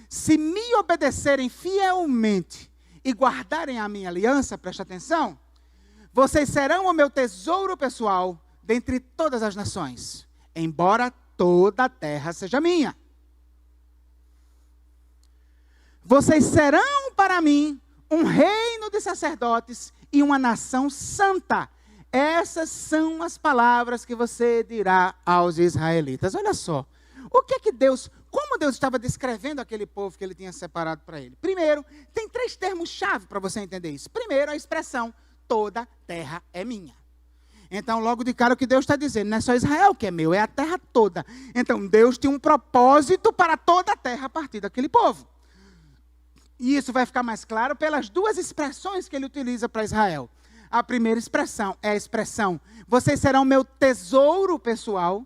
se me obedecerem fielmente e guardarem a minha aliança, presta atenção, vocês serão o meu tesouro pessoal dentre todas as nações, embora toda a terra seja minha. Vocês serão para mim um reino de sacerdotes e uma nação santa. Essas são as palavras que você dirá aos israelitas. Olha só, o que é que Deus, como Deus estava descrevendo aquele povo que Ele tinha separado para Ele? Primeiro, tem 3 termos-chave para você entender isso. Primeiro, a expressão, toda terra é minha. Então, logo de cara, o que Deus está dizendo, não é só Israel que é meu, é a terra toda. Então, Deus tinha um propósito para toda a terra a partir daquele povo. E isso vai ficar mais claro pelas 2 expressões que Ele utiliza para Israel. A primeira expressão é a expressão, vocês serão meu tesouro pessoal.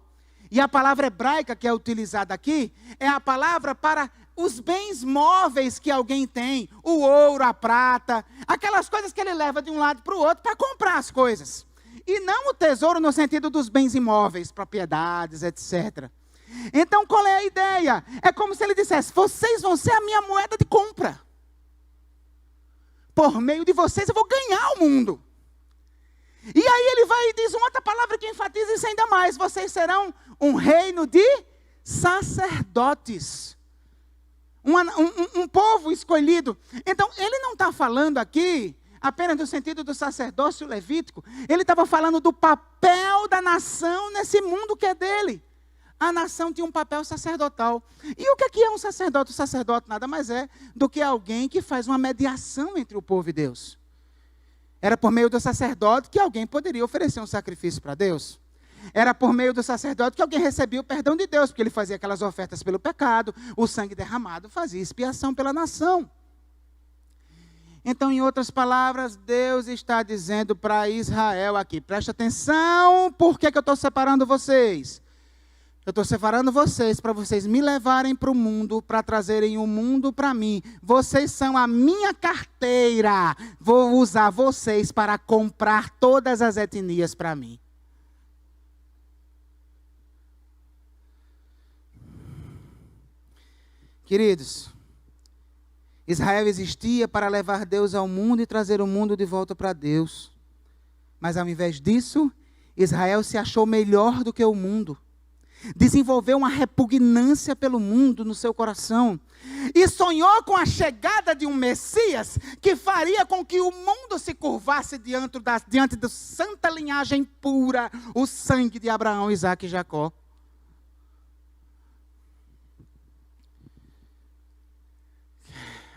E a palavra hebraica que é utilizada aqui, é a palavra para os bens móveis que alguém tem, o ouro, a prata, aquelas coisas que ele leva de um lado para o outro para comprar as coisas. E não o tesouro no sentido dos bens imóveis, propriedades, etc. Então, qual é a ideia? É como se ele dissesse, vocês vão ser a minha moeda de compra. Por meio de vocês eu vou ganhar o mundo. E aí ele vai e diz uma outra palavra que enfatiza isso ainda mais. Vocês serão um reino de sacerdotes. Um povo escolhido. Então, ele não está falando aqui apenas no sentido do sacerdócio levítico. Ele estava falando do papel da nação nesse mundo que é dele. A nação tinha um papel sacerdotal. E o que é um sacerdote? O sacerdote nada mais é do que alguém que faz uma mediação entre o povo e Deus. Era por meio do sacerdote que alguém poderia oferecer um sacrifício para Deus. Era por meio do sacerdote que alguém recebia o perdão de Deus, porque ele fazia aquelas ofertas pelo pecado, o sangue derramado fazia expiação pela nação. Então, em outras palavras, Deus está dizendo para Israel aqui, presta atenção, por que eu estou separando vocês? Eu estou separando vocês para vocês me levarem para o mundo, para trazerem o mundo para mim. Vocês são a minha carteira. Vou usar vocês para comprar todas as etnias para mim. Queridos, Israel existia para levar Deus ao mundo e trazer o mundo de volta para Deus. Mas ao invés disso, Israel se achou melhor do que o mundo. desenvolveu uma repugnância pelo mundo no seu coração e sonhou com a chegada de um Messias que faria com que o mundo se curvasse diante da santa linhagem pura, o sangue de Abraão, Isaque e Jacó.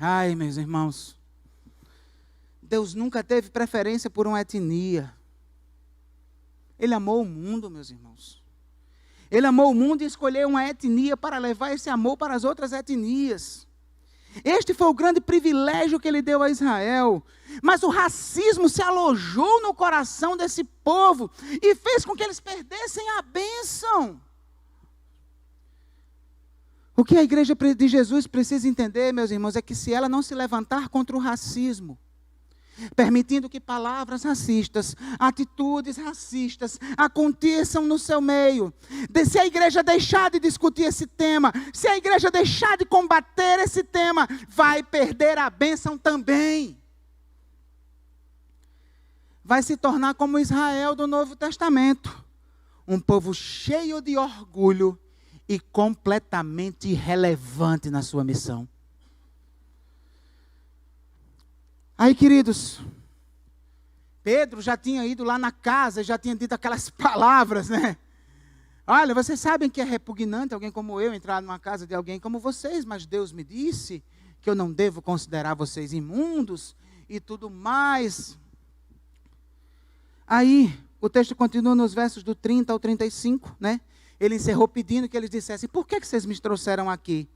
Ai, meus irmãos, Deus nunca teve preferência por uma etnia. Ele amou o mundo, meus irmãos. Ele amou o mundo e escolheu uma etnia para levar esse amor para as outras etnias. Este foi o grande privilégio que ele deu a Israel. Mas o racismo se alojou no coração desse povo e fez com que eles perdessem a bênção. O que a igreja de Jesus precisa entender, meus irmãos, é que se ela não se levantar contra o racismo, permitindo que palavras racistas, atitudes racistas aconteçam no seu meio, se a igreja deixar de discutir esse tema, se a igreja deixar de combater esse tema, vai perder a bênção também. Vai se tornar como Israel do Novo Testamento, um povo cheio de orgulho e completamente irrelevante na sua missão. Aí, queridos, Pedro já tinha ido lá na casa, já tinha dito aquelas palavras, né? Olha, vocês sabem que é repugnante alguém como eu entrar numa casa de alguém como vocês, mas Deus me disse que eu não devo considerar vocês imundos e tudo mais. Aí, o texto continua nos versos do 30 ao 35, né? Ele encerrou pedindo que eles dissessem, por que vocês me trouxeram aqui?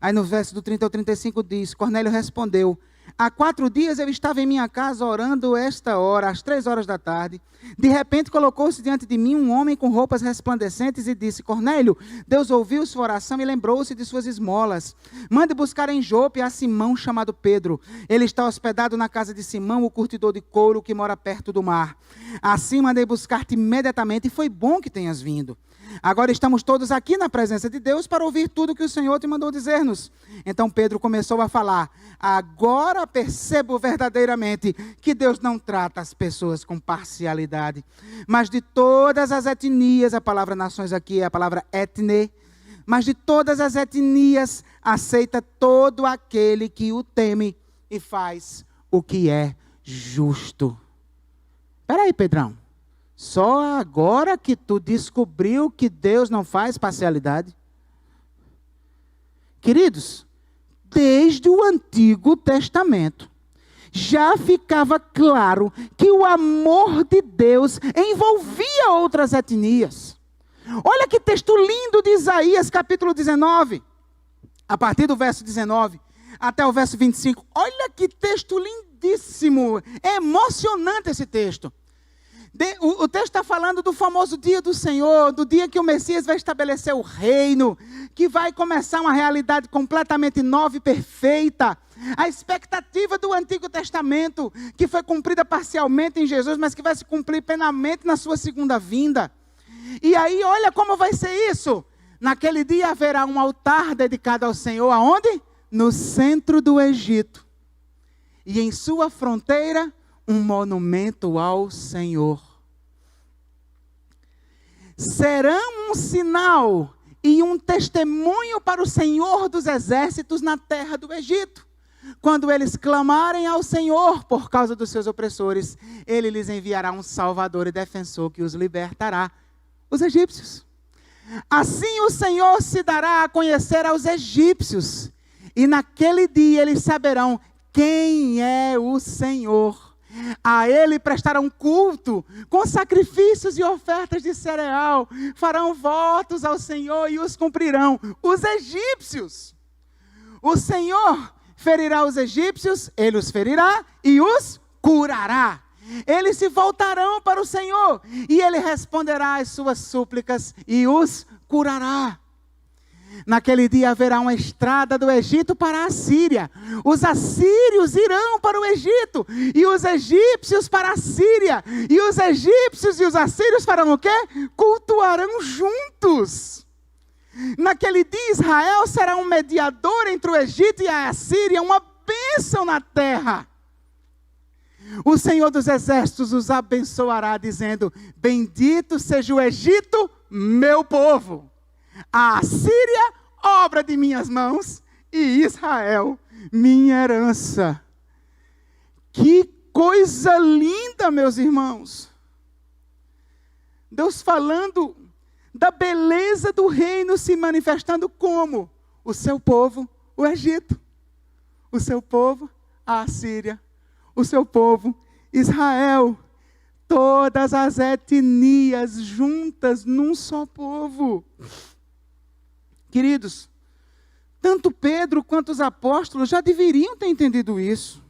Aí no verso do 30 ao 35 diz, Cornélio respondeu, há 4 dias eu estava em minha casa orando esta hora, às 3 horas da tarde. De repente colocou-se diante de mim um homem com roupas resplandecentes e disse, Cornélio, Deus ouviu sua oração e lembrou-se de suas esmolas. Mande buscar em Jope a Simão chamado Pedro. Ele está hospedado na casa de Simão, o curtidor de couro que mora perto do mar. Assim mandei buscar-te imediatamente e foi bom que tenhas vindo. Agora estamos todos aqui na presença de Deus para ouvir tudo que o Senhor te mandou dizer-nos. Então Pedro começou a falar, agora percebo verdadeiramente que Deus não trata as pessoas com parcialidade, mas de todas as etnias, a palavra nações aqui é a palavra etne, mas de todas as etnias aceita todo aquele que o teme e faz o que é justo. Espera aí, Pedrão. Só agora que tu descobriu que Deus não faz parcialidade? Queridos, desde o Antigo Testamento, já ficava claro que o amor de Deus envolvia outras etnias. Olha que texto lindo de Isaías, capítulo 19, a partir do verso 19 até o verso 25. Olha que texto lindíssimo, é emocionante esse texto. O texto está falando do famoso dia do Senhor, do dia que o Messias vai estabelecer o reino, que vai começar uma realidade completamente nova e perfeita. A expectativa do Antigo Testamento, que foi cumprida parcialmente em Jesus, mas que vai se cumprir plenamente na sua segunda vinda. E aí, olha como vai ser isso. Naquele dia haverá um altar dedicado ao Senhor, aonde? No centro do Egito. E em sua fronteira, um monumento ao Senhor. Serão um sinal e um testemunho para o Senhor dos exércitos na terra do Egito. Quando eles clamarem ao Senhor por causa dos seus opressores, Ele lhes enviará um salvador e defensor que os libertará, os egípcios. Assim o Senhor se dará a conhecer aos egípcios, e naquele dia eles saberão quem é o Senhor. A Ele prestarão culto, com sacrifícios e ofertas de cereal, farão votos ao Senhor e os cumprirão. Os egípcios. O Senhor ferirá os egípcios, Ele os ferirá e os curará. Eles se voltarão para o Senhor e Ele responderá às suas súplicas e os curará. Naquele dia haverá uma estrada do Egito para a Síria. Os assírios irão para o Egito e os egípcios para a Síria. E os egípcios e os assírios farão o quê? Cultuarão juntos. Naquele dia Israel será um mediador entre o Egito e a Assíria, uma bênção na terra. O Senhor dos exércitos os abençoará dizendo, bendito seja o Egito, meu povo. a Assíria, obra de minhas mãos, e Israel, minha herança. Que coisa linda, meus irmãos. Deus falando da beleza do reino se manifestando como? O seu povo, o Egito. O seu povo, a Assíria. O seu povo, Israel. Todas as etnias juntas num só povo. Queridos, tanto Pedro quanto os apóstolos já deveriam ter entendido isso.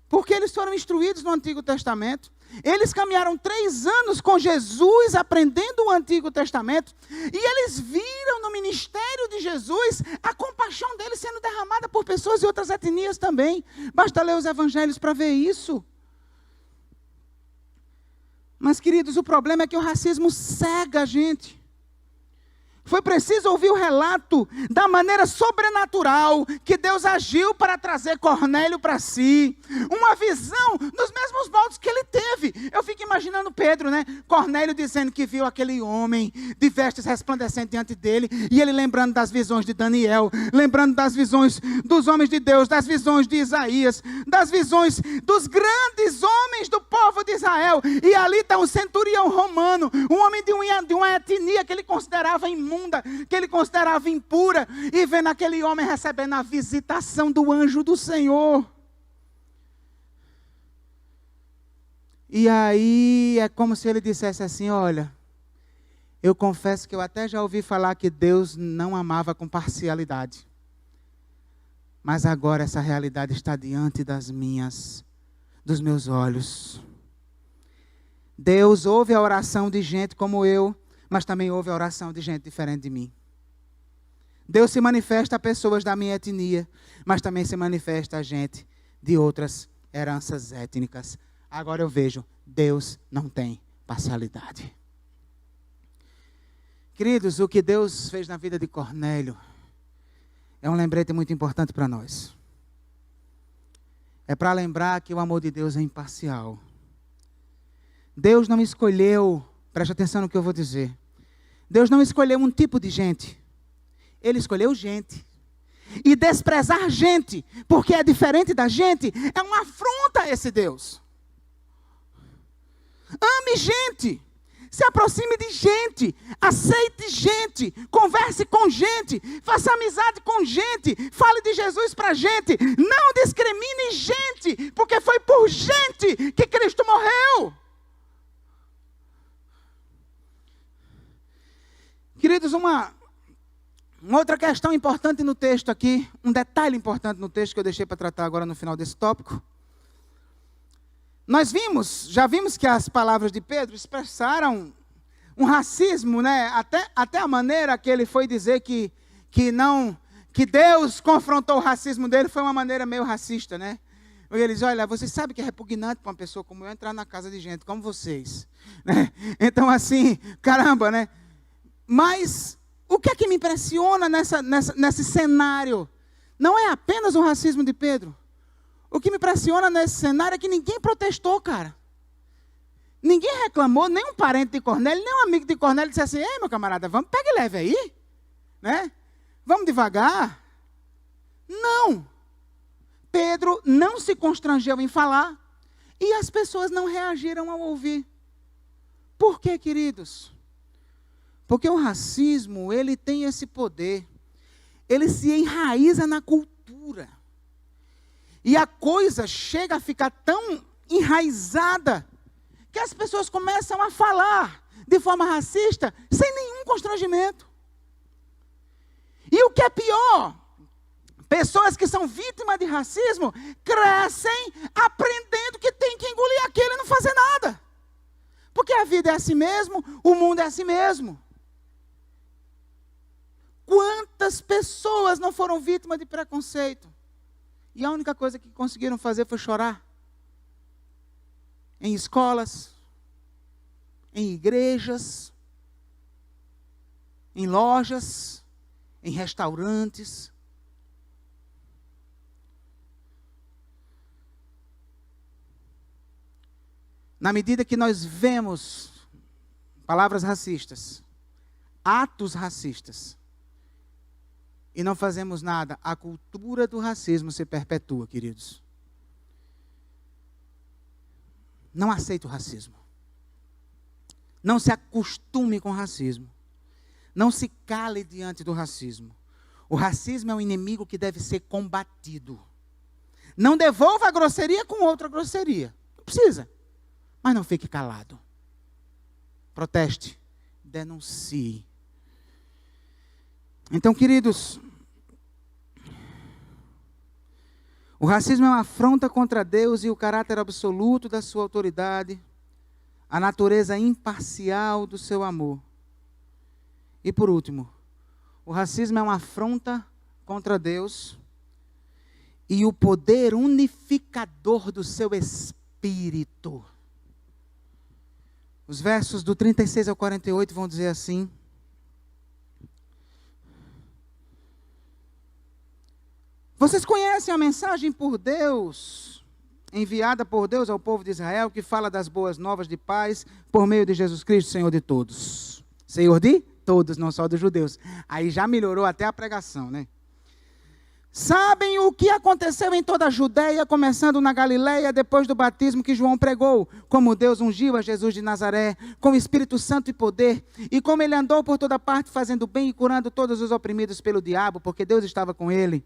Porque eles foram instruídos no Antigo Testamento. Eles caminharam 3 anos com Jesus, aprendendo o Antigo Testamento. E eles viram no ministério de Jesus a compaixão dele sendo derramada por pessoas de outras etnias também. Basta ler os evangelhos para ver isso. Mas, queridos, o problema é que o racismo cega a gente. Foi preciso ouvir o relato da maneira sobrenatural que Deus agiu para trazer Cornélio para si. Uma visão dos mesmos moldes que ele teve. Eu fico imaginando Pedro, né? Cornélio dizendo que viu aquele homem de vestes resplandecentes diante dele. E ele lembrando das visões de Daniel. Lembrando das visões dos homens de Deus. Das visões de Isaías. Das visões dos grandes homens do povo de Israel. E ali está um centurião romano. Um homem de uma etnia que ele considerava imunda, que ele considerava impura, e vendo aquele homem recebendo a visitação do anjo do Senhor. E aí é como se ele dissesse assim: olha, eu confesso que eu até já ouvi falar que Deus não amava com parcialidade, mas agora essa realidade está diante dos meus olhos. Deus ouve a oração de gente como eu, mas também ouve a oração de gente diferente de mim. Deus se manifesta a pessoas da minha etnia, mas também se manifesta a gente de outras heranças étnicas. Agora eu vejo, Deus não tem parcialidade. Queridos, o que Deus fez na vida de Cornélio é um lembrete muito importante para nós. É para lembrar que o amor de Deus é imparcial. Deus não escolheu, preste atenção no que eu vou dizer. Deus não escolheu um tipo de gente. Ele escolheu gente. E desprezar gente, porque é diferente da gente, é uma afronta a esse Deus. Ame gente. Se aproxime de gente. Aceite gente. Converse com gente. Faça amizade com gente. Fale de Jesus para gente. Não discrimine gente, porque foi por gente que Cristo morreu. Queridos, uma outra questão importante no texto aqui, um detalhe importante no texto que eu deixei para tratar agora no final desse tópico. Já vimos que as palavras de Pedro expressaram um racismo, né? Até a maneira que ele foi dizer que Deus confrontou o racismo dele foi uma maneira meio racista, né? Ele diz: olha, vocês sabem que é repugnante para uma pessoa como eu entrar na casa de gente como vocês, né? Então assim, caramba, né? Mas o que é que me impressiona nesse cenário? Não é apenas o racismo de Pedro. O que me impressiona nesse cenário é que ninguém protestou, cara. Ninguém reclamou, nem um parente de Cornélio, nem um amigo de Cornélio disse assim: ei, meu camarada, vamos, pega e leve aí, né? Vamos devagar. Não. Pedro não se constrangeu em falar e as pessoas não reagiram ao ouvir. Por quê, queridos? Porque o racismo, ele tem esse poder. Ele se enraiza na cultura. E a coisa chega a ficar tão enraizada que as pessoas começam a falar de forma racista sem nenhum constrangimento. E o que é pior, pessoas que são vítimas de racismo crescem aprendendo que tem que engolir aquilo e não fazer nada. Porque a vida é assim mesmo, o mundo é assim mesmo. Quantas pessoas não foram vítimas de preconceito? E a única coisa que conseguiram fazer foi chorar. Em escolas, em igrejas, em lojas, em restaurantes. Na medida que nós vemos palavras racistas, atos racistas e não fazemos nada, a cultura do racismo se perpetua, queridos. Não aceite o racismo. Não se acostume com o racismo. Não se cale diante do racismo. O racismo é um inimigo que deve ser combatido. Não devolva a grosseria com outra grosseria. Não precisa. Mas não fique calado. Proteste. Denuncie. Então, queridos, o racismo é uma afronta contra Deus e o caráter absoluto da sua autoridade, a natureza imparcial do seu amor. E por último, o racismo é uma afronta contra Deus e o poder unificador do seu espírito. Os versos do 36 ao 48 vão dizer assim: vocês conhecem a mensagem por Deus, enviada por Deus ao povo de Israel, que fala das boas novas de paz por meio de Jesus Cristo, Senhor de todos. Senhor de todos, não só dos judeus. Aí já melhorou até a pregação, né? Sabem o que aconteceu em toda a Judeia, começando na Galileia, depois do batismo que João pregou, como Deus ungiu a Jesus de Nazaré, com o Espírito Santo e poder, e como ele andou por toda parte, fazendo bem e curando todos os oprimidos pelo diabo, porque Deus estava com ele.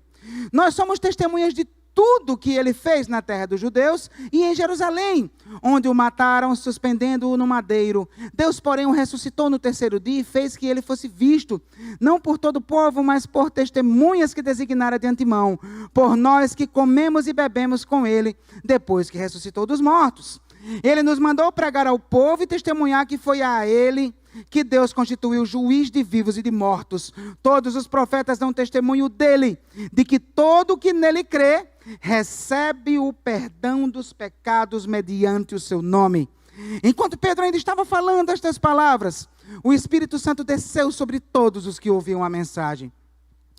Nós somos testemunhas de tudo que ele fez na terra dos judeus e em Jerusalém, onde o mataram, suspendendo-o no madeiro. Deus, porém, o ressuscitou no terceiro dia e fez que ele fosse visto, não por todo o povo, mas por testemunhas que designara de antemão, por nós que comemos e bebemos com ele, depois que ressuscitou dos mortos. Ele nos mandou pregar ao povo e testemunhar que foi a ele que Deus constituiu juiz de vivos e de mortos. Todos os profetas dão testemunho dele, de que todo que nele crê, recebe o perdão dos pecados mediante o seu nome. Enquanto Pedro ainda estava falando estas palavras, o Espírito Santo desceu sobre todos os que ouviam a mensagem.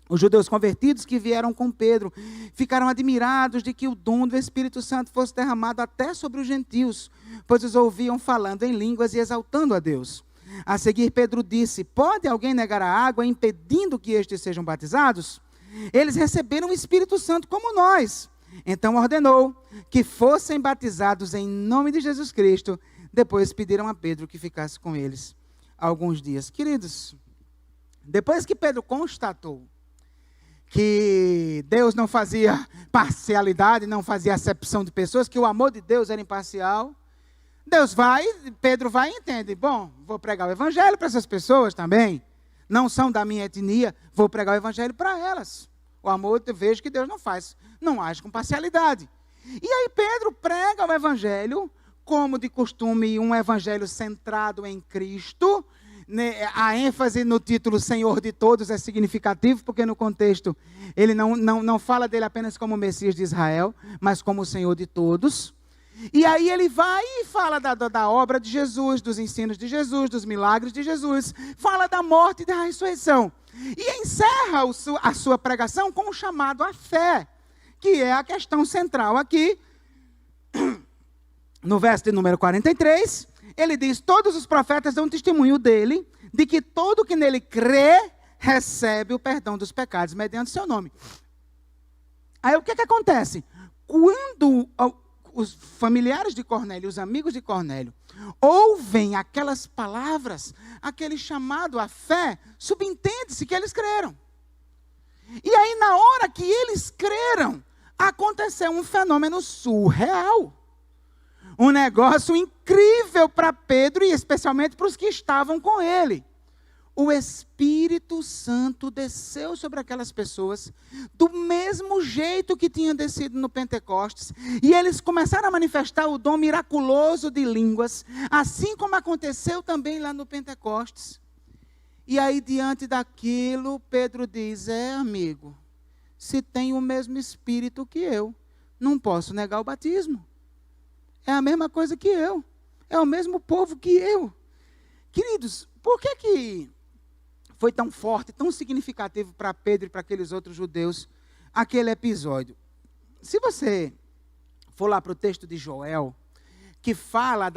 Os judeus convertidos que vieram com Pedro ficaram admirados de que o dom do Espírito Santo fosse derramado até sobre os gentios, pois os ouviam falando em línguas e exaltando a Deus. A seguir, Pedro disse: pode alguém negar a água, impedindo que estes sejam batizados? Eles receberam o Espírito Santo como nós. Então ordenou que fossem batizados em nome de Jesus Cristo. Depois pediram a Pedro que ficasse com eles alguns dias. Queridos, depois que Pedro constatou que Deus não fazia parcialidade, não fazia acepção de pessoas, que o amor de Deus era imparcial, Pedro vai e entende: bom, vou pregar o evangelho para essas pessoas também, não são da minha etnia, vou pregar o evangelho para elas. O amor, eu vejo que Deus não age com parcialidade. E aí Pedro prega o evangelho, como de costume, um evangelho centrado em Cristo. A ênfase no título Senhor de todos é significativo, porque no contexto ele não fala dele apenas como Messias de Israel, mas como o Senhor de todos. E aí ele vai e fala da obra de Jesus, dos ensinos de Jesus, dos milagres de Jesus, fala da morte e da ressurreição. E encerra a sua pregação com um chamado à fé, que é a questão central aqui. No verso de número 43, ele diz: todos os profetas dão testemunho dele, de que todo que nele crê, recebe o perdão dos pecados, mediante o seu nome. Aí o que acontece? Quando os familiares de Cornélio, os amigos de Cornélio, ouvem aquelas palavras, aquele chamado à fé, subentende-se que eles creram. E aí, na hora que eles creram, aconteceu um fenômeno surreal. Um negócio incrível para Pedro e especialmente para os que estavam com ele. O Espírito Santo desceu sobre aquelas pessoas do mesmo jeito que tinha descido no Pentecostes, e eles começaram a manifestar o dom miraculoso de línguas, assim como aconteceu também lá no Pentecostes. E aí, diante daquilo, Pedro diz: amigo, se tem o mesmo Espírito que eu, não posso negar o batismo. É a mesma coisa que eu, é o mesmo povo que eu. Queridos, por que foi tão forte, tão significativo para Pedro e para aqueles outros judeus aquele episódio? Se você for lá para o texto de Joel, que fala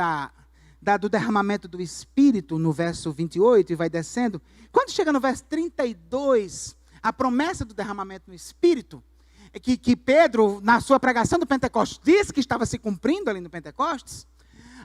do derramamento do Espírito, no verso 28, e vai descendo. Quando chega no verso 32, a promessa do derramamento no Espírito, que Pedro, na sua pregação do Pentecostes, disse que estava se cumprindo ali no Pentecostes,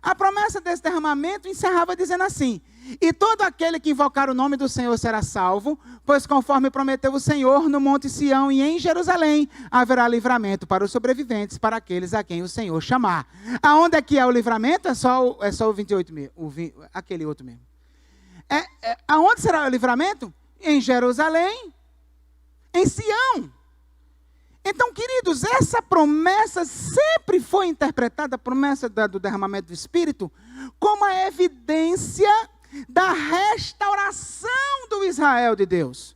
a promessa desse derramamento encerrava dizendo assim: e todo aquele que invocar o nome do Senhor será salvo, pois conforme prometeu o Senhor, no Monte Sião e em Jerusalém haverá livramento para os sobreviventes, para aqueles a quem o Senhor chamar. Aonde é que é o livramento? É só o 28 mesmo, aquele outro mesmo. Aonde será o livramento? Em Jerusalém, em Sião. Então, queridos, essa promessa sempre foi interpretada, a promessa do derramamento do Espírito, como a evidência da restauração do Israel de Deus.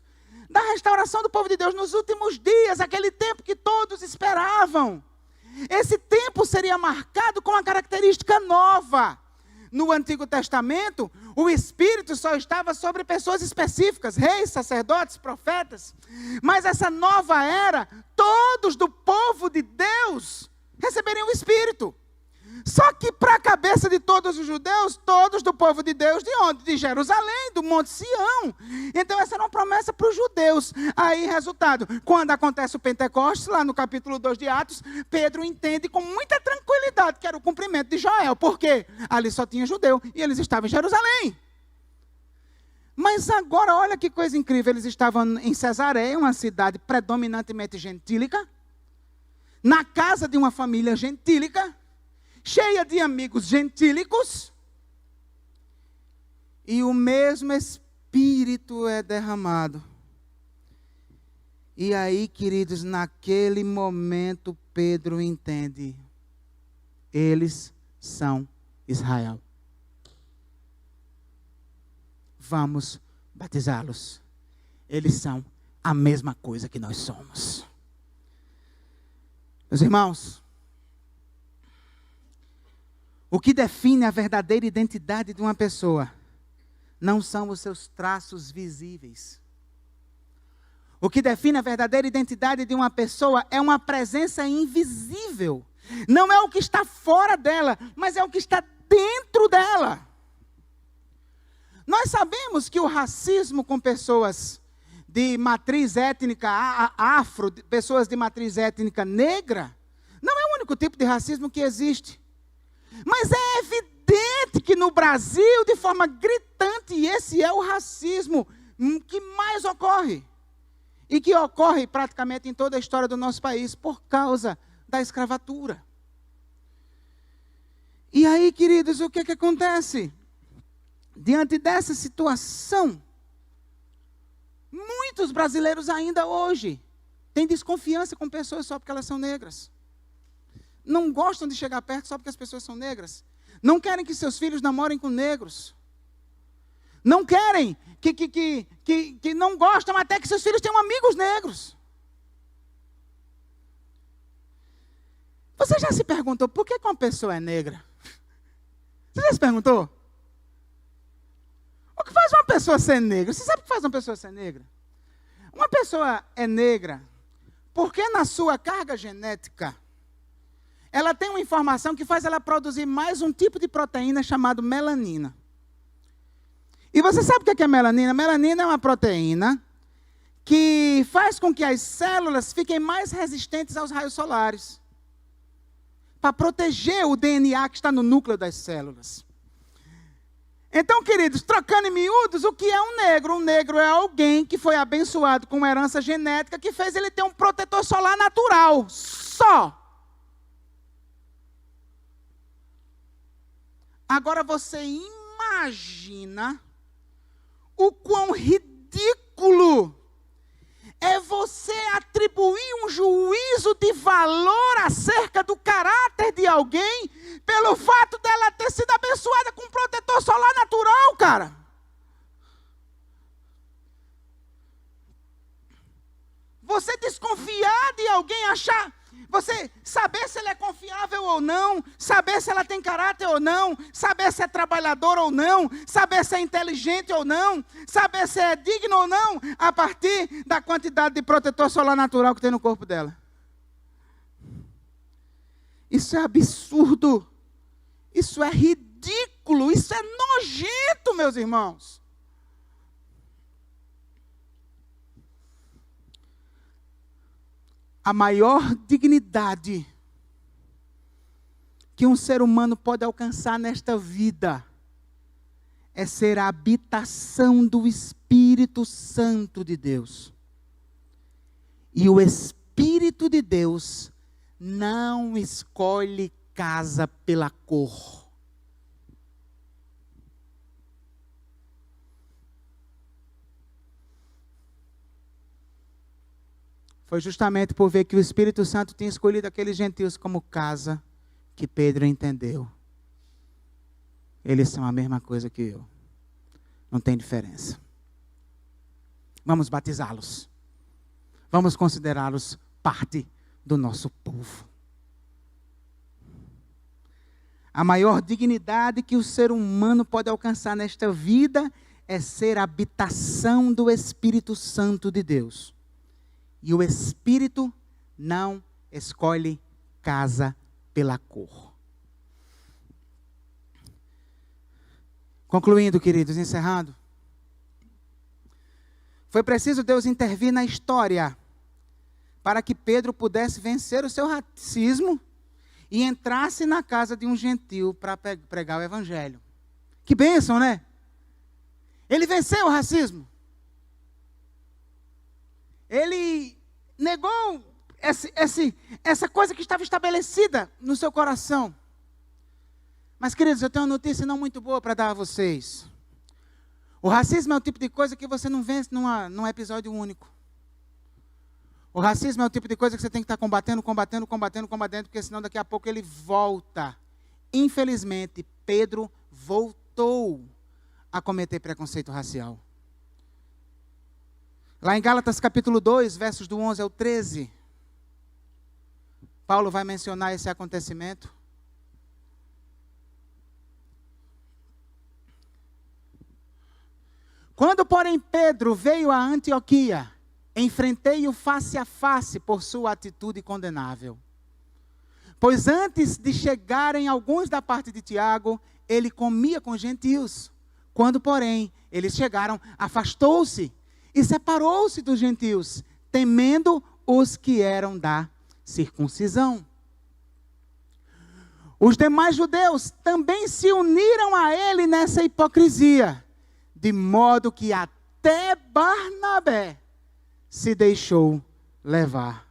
Da restauração do povo de Deus nos últimos dias, aquele tempo que todos esperavam. Esse tempo seria marcado com uma característica nova. No Antigo Testamento, o Espírito só estava sobre pessoas específicas, reis, sacerdotes, profetas. Mas essa nova era, todos do povo de Deus receberiam o Espírito. Só que para a cabeça de todos os judeus, todos do povo de Deus, de onde? De Jerusalém, do Monte Sião. Então essa era uma promessa para os judeus. Aí, resultado, quando acontece o Pentecostes, lá no capítulo 2 de Atos, Pedro entende com muita tranquilidade que era o cumprimento de Joel. Por quê? Ali só tinha judeu e eles estavam em Jerusalém. Mas agora, olha que coisa incrível, eles estavam em Cesareia, uma cidade predominantemente gentílica, na casa de uma família gentílica, cheia de amigos gentílicos, e o mesmo Espírito é derramado. E aí, queridos, naquele momento, Pedro entende, eles são Israel. Vamos batizá-los. Eles são a mesma coisa que nós somos. Meus irmãos, o que define a verdadeira identidade de uma pessoa não são os seus traços visíveis. O que define a verdadeira identidade de uma pessoa é uma presença invisível. Não é o que está fora dela, mas é o que está dentro dela. Nós sabemos que o racismo com pessoas de matriz étnica afro, pessoas de matriz étnica negra, não é o único tipo de racismo que existe. Mas é evidente que no Brasil, de forma gritante, esse é o racismo que mais ocorre. E que ocorre praticamente em toda a história do nosso país por causa da escravatura. E aí, queridos, o que acontece? Diante dessa situação, muitos brasileiros ainda hoje têm desconfiança com pessoas só porque elas são negras. Não gostam de chegar perto só porque as pessoas são negras. Não querem que seus filhos namorem com negros. Não querem, que não gostam até que seus filhos tenham amigos negros. Você já se perguntou por que uma pessoa é negra? Você já se perguntou? O que faz uma pessoa ser negra? Você sabe o que faz uma pessoa ser negra? Uma pessoa é negra porque na sua carga genética, ela tem uma informação que faz ela produzir mais um tipo de proteína chamado melanina. E você sabe o que é melanina? Melanina é uma proteína que faz com que as células fiquem mais resistentes aos raios solares, para proteger o DNA que está no núcleo das células. Então, queridos, trocando em miúdos, o que é um negro? Um negro é alguém que foi abençoado com uma herança genética que fez ele ter um protetor solar natural, só. Agora você imagina o quão ridículo é você atribuir um juízo de valor acerca do caráter de alguém pelo fato dela ter sido abençoada com um protetor solar natural, cara. Você desconfiar de alguém, achar... Você saber se ele é confiável ou não, saber se ela tem caráter ou não, saber se é trabalhador ou não, saber se é inteligente ou não, saber se é digno ou não, a partir da quantidade de protetor solar natural que tem no corpo dela. Isso é absurdo. Isso é ridículo. ridículo, isso é nojento, meus irmãos. A maior dignidade que um ser humano pode alcançar nesta vida é ser a habitação do Espírito Santo de Deus. E o Espírito de Deus não escolhe casa pela cor. Foi justamente por ver que o Espírito Santo tinha escolhido aqueles gentios como casa que Pedro entendeu. Eles são a mesma coisa que eu. Não tem diferença. Vamos batizá-los. Vamos considerá-los parte do nosso povo. A maior dignidade que o ser humano pode alcançar nesta vida é ser a habitação do Espírito Santo de Deus. E o Espírito não escolhe casa pela cor. Concluindo, queridos, encerrando. Foi preciso Deus intervir na história para que Pedro pudesse vencer o seu racismo e entrasse na casa de um gentil para pregar o evangelho. Que bênção, né? Ele venceu o racismo. Ele negou essa coisa que estava estabelecida no seu coração. Mas, queridos, eu tenho uma notícia não muito boa para dar a vocês. O racismo é o tipo de coisa que você não vence num episódio único. O racismo é o tipo de coisa que você tem que estar combatendo, porque senão daqui a pouco ele volta. Infelizmente, Pedro voltou a cometer preconceito racial. Lá em Gálatas capítulo 2, versos do 11 ao 13, Paulo vai mencionar esse acontecimento. Quando, porém, Pedro veio a Antioquia, enfrentei-o face a face por sua atitude condenável. Pois antes de chegarem alguns da parte de Tiago, ele comia com gentios. Quando, porém, eles chegaram, afastou-se e separou-se dos gentios, temendo os que eram da circuncisão. Os demais judeus também se uniram a ele nessa hipocrisia, de modo que até Barnabé se deixou levar.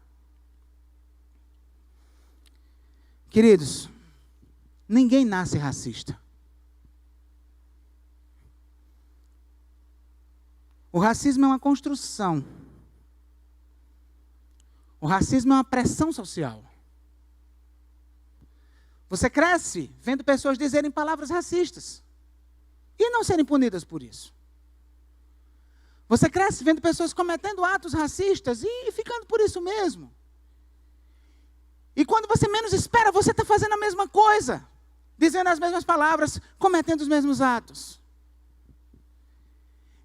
Queridos, ninguém nasce racista. O racismo é uma construção. O racismo é uma pressão social. Você cresce vendo pessoas dizerem palavras racistas e não serem punidas por isso. Você cresce vendo pessoas cometendo atos racistas e ficando por isso mesmo. E quando você menos espera, você está fazendo a mesma coisa, dizendo as mesmas palavras, cometendo os mesmos atos.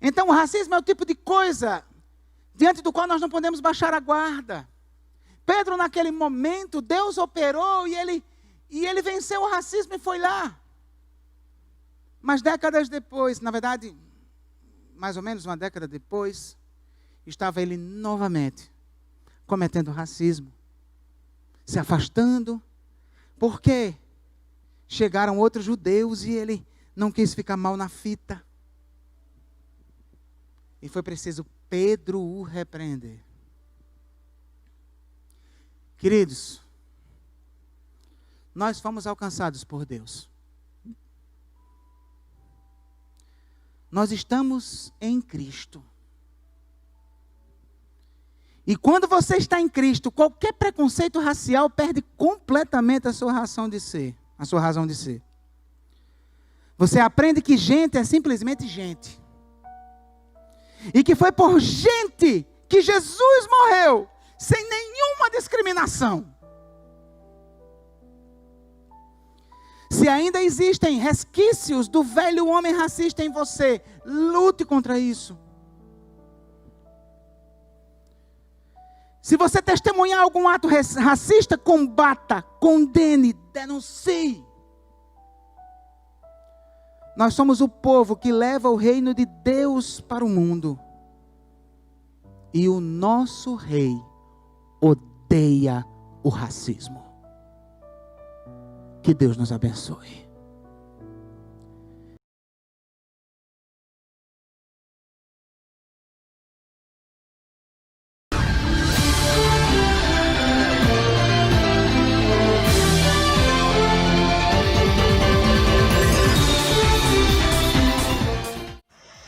Então o racismo é o tipo de coisa diante do qual nós não podemos baixar a guarda. Pedro, naquele momento, Deus operou e ele venceu o racismo e foi lá. Mas décadas depois, na verdade, mais ou menos uma década depois, estava ele novamente cometendo racismo, se afastando, porque chegaram outros judeus e ele não quis ficar mal na fita. E foi preciso Pedro o repreender. Queridos, nós fomos alcançados por Deus. Nós estamos em Cristo. E quando você está em Cristo, qualquer preconceito racial perde completamente a sua razão de ser. Você aprende que gente é simplesmente gente. E que foi por gente que Jesus morreu, sem nenhuma discriminação. Se ainda existem resquícios do velho homem racista em você, lute contra isso. Se você testemunhar algum ato racista, combata, condene, denuncie. Nós somos o povo que leva o reino de Deus para o mundo. E o nosso rei odeia o racismo. Que Deus nos abençoe.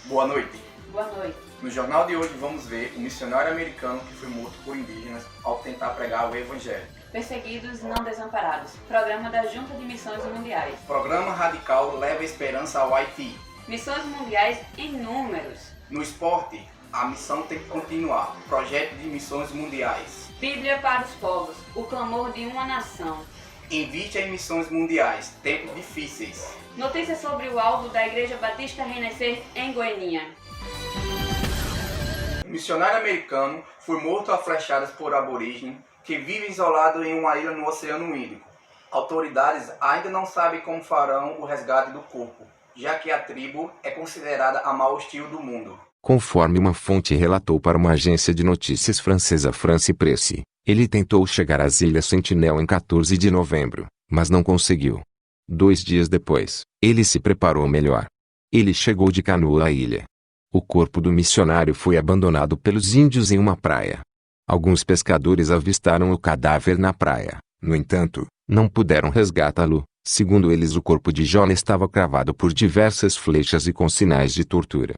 Boa noite. Boa noite. No jornal de hoje vamos ver o missionário americano que foi morto por indígenas ao tentar pregar o evangelho. Perseguidos não desamparados. Programa da Junta de Missões Mundiais. Programa radical leva esperança ao Haiti. Missões mundiais em números. No esporte, a missão tem que continuar. Projeto de missões mundiais. Bíblia para os povos. O clamor de uma nação. Invite em missões mundiais. Tempos difíceis. Notícias sobre o alvo da Igreja Batista Renascer em Goiânia. O missionário americano foi morto a flechadas por aborígenes que vivem isolado em uma ilha no Oceano Índico. Autoridades ainda não sabem como farão o resgate do corpo, já que a tribo é considerada a mais hostil do mundo. Conforme uma fonte relatou para uma agência de notícias francesa France Presse, ele tentou chegar às Ilhas Sentinel em 14 de novembro, mas não conseguiu. 2 dias depois, ele se preparou melhor. Ele chegou de canoa à ilha. O corpo do missionário foi abandonado pelos índios em uma praia. Alguns pescadores avistaram o cadáver na praia. No entanto, não puderam resgatá-lo. Segundo eles, o corpo de Jonah estava cravado por diversas flechas e com sinais de tortura.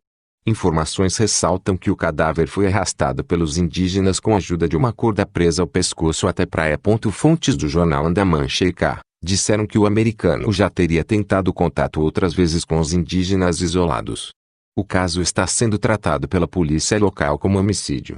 Informações ressaltam que o cadáver foi arrastado pelos indígenas com a ajuda de uma corda presa ao pescoço até praia. Fontes do jornal Andaman Sheikah disseram que o americano já teria tentado contato outras vezes com os indígenas isolados. O caso está sendo tratado pela polícia local como homicídio.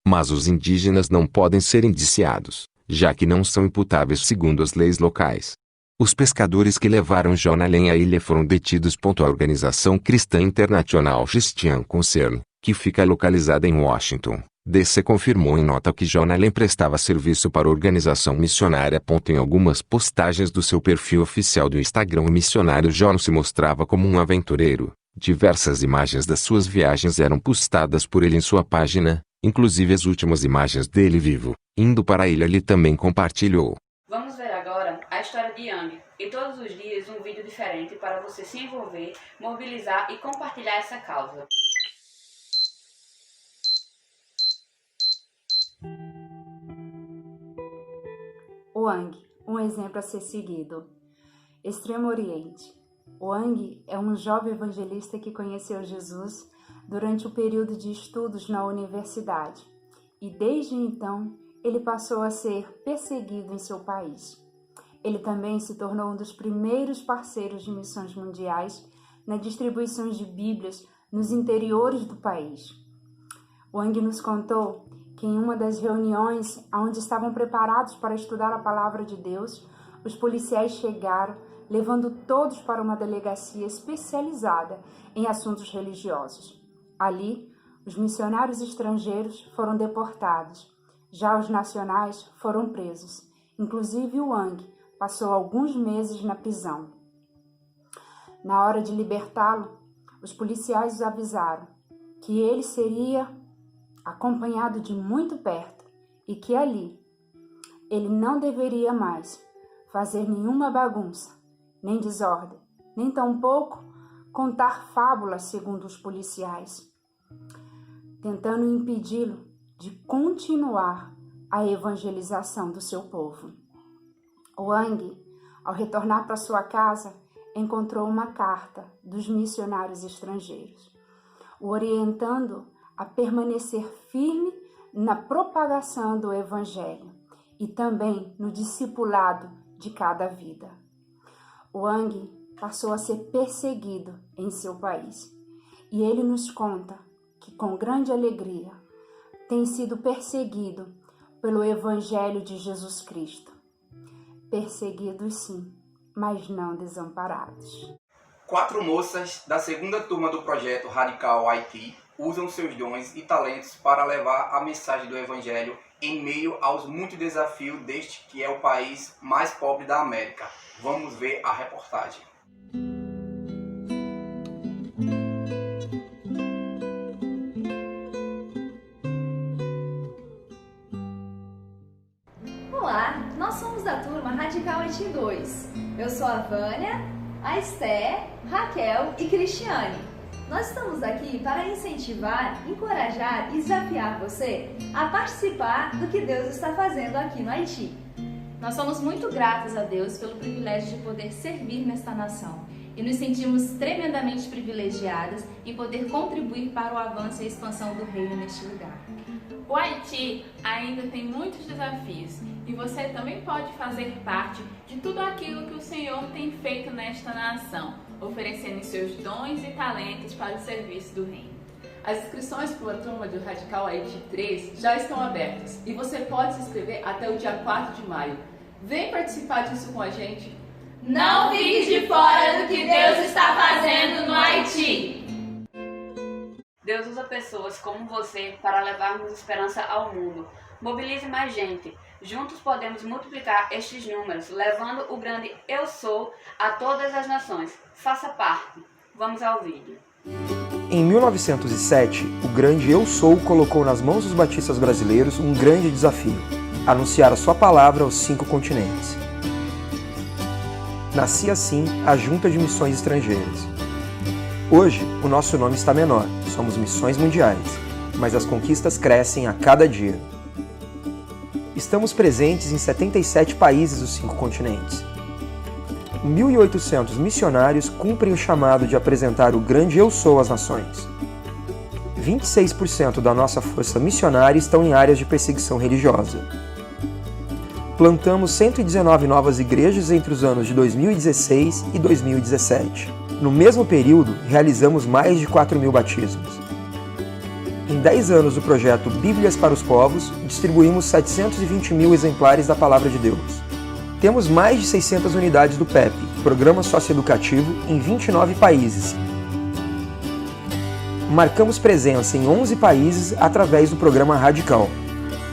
Mas os indígenas não podem ser indiciados, já que não são imputáveis segundo as leis locais. Os pescadores que levaram Jonah Allen à ilha foram detidos. A organização cristã internacional Christian Concern, que fica localizada em Washington, D.C., confirmou em nota que Jonah Allen prestava serviço para a organização missionária. Em algumas postagens do seu perfil oficial do Instagram, o missionário Jonah se mostrava como um aventureiro. Diversas imagens das suas viagens eram postadas por ele em sua página, inclusive as últimas imagens dele vivo, indo para a ilha. Ele também compartilhou. Vamos ver agora a história de Yang. E todos os dias um vídeo diferente para você se envolver, mobilizar e compartilhar essa causa. Wang, um exemplo a ser seguido. Extremo Oriente. Wang é um jovem evangelista que conheceu Jesus durante o período de estudos na universidade e desde então ele passou a ser perseguido em seu país. Ele também se tornou um dos primeiros parceiros de missões mundiais na distribuição de Bíblias nos interiores do país. Wang nos contou que em uma das reuniões onde estavam preparados para estudar a palavra de Deus, os policiais chegaram levando todos para uma delegacia especializada em assuntos religiosos. Ali, os missionários estrangeiros foram deportados. Já os nacionais foram presos. Inclusive o Wang passou alguns meses na prisão. Na hora de libertá-lo, os policiais os avisaram que ele seria acompanhado de muito perto e que ali ele não deveria mais fazer nenhuma bagunça, nem desordem, nem tampouco contar fábulas, segundo os policiais, tentando impedi-lo de continuar a evangelização do seu povo. Wang, ao retornar para sua casa, encontrou uma carta dos missionários estrangeiros, o orientando a permanecer firme na propagação do Evangelho e também no discipulado de cada vida. Wang passou a ser perseguido em seu país e ele nos conta que com grande alegria tem sido perseguido pelo Evangelho de Jesus Cristo. Perseguidos sim, mas não desamparados. 4 moças da segunda turma do projeto Radical Haiti usam seus dons e talentos para levar a mensagem do Evangelho em meio aos muitos desafios deste que é o país mais pobre da América. Vamos ver a reportagem. Radical Haiti 2. Eu sou a Vânia, a Esté, Raquel e Cristiane. Nós estamos aqui para incentivar, encorajar e desafiar você a participar do que Deus está fazendo aqui no Haiti. Nós somos muito gratos a Deus pelo privilégio de poder servir nesta nação e nos sentimos tremendamente privilegiadas em poder contribuir para o avanço e a expansão do reino neste lugar. O Haiti ainda tem muitos desafios e você também pode fazer parte de tudo aquilo que o Senhor tem feito nesta nação, oferecendo seus dons e talentos para o serviço do reino. As inscrições para a turma do Radical Haiti 3 já estão abertas e você pode se inscrever até o dia 4 de maio. Vem participar disso com a gente. Não fique de fora do que Deus está fazendo no Haiti. Deus usa pessoas como você para levarmos esperança ao mundo. Mobilize mais gente. Juntos podemos multiplicar estes números, levando o grande Eu Sou a todas as nações. Faça parte. Vamos ao vídeo. Em 1907, o grande Eu Sou colocou nas mãos dos batistas brasileiros um grande desafio: anunciar a sua palavra aos 5 continentes. Nascia assim a Junta de Missões Estrangeiras. Hoje, o nosso nome está menor, somos Missões Mundiais, mas as conquistas crescem a cada dia. Estamos presentes em 77 países dos 5 continentes. 1.800 missionários cumprem o chamado de apresentar o grande Eu Sou às nações. 26% da nossa força missionária estão em áreas de perseguição religiosa. Plantamos 119 novas igrejas entre os anos de 2016 e 2017. No mesmo período, realizamos mais de 4.000 batismos. Em 10 anos do projeto Bíblias para os Povos, distribuímos 720.000 exemplares da Palavra de Deus. Temos mais de 600 unidades do PEP, Programa Socioeducativo, em 29 países. Marcamos presença em 11 países através do programa Radical.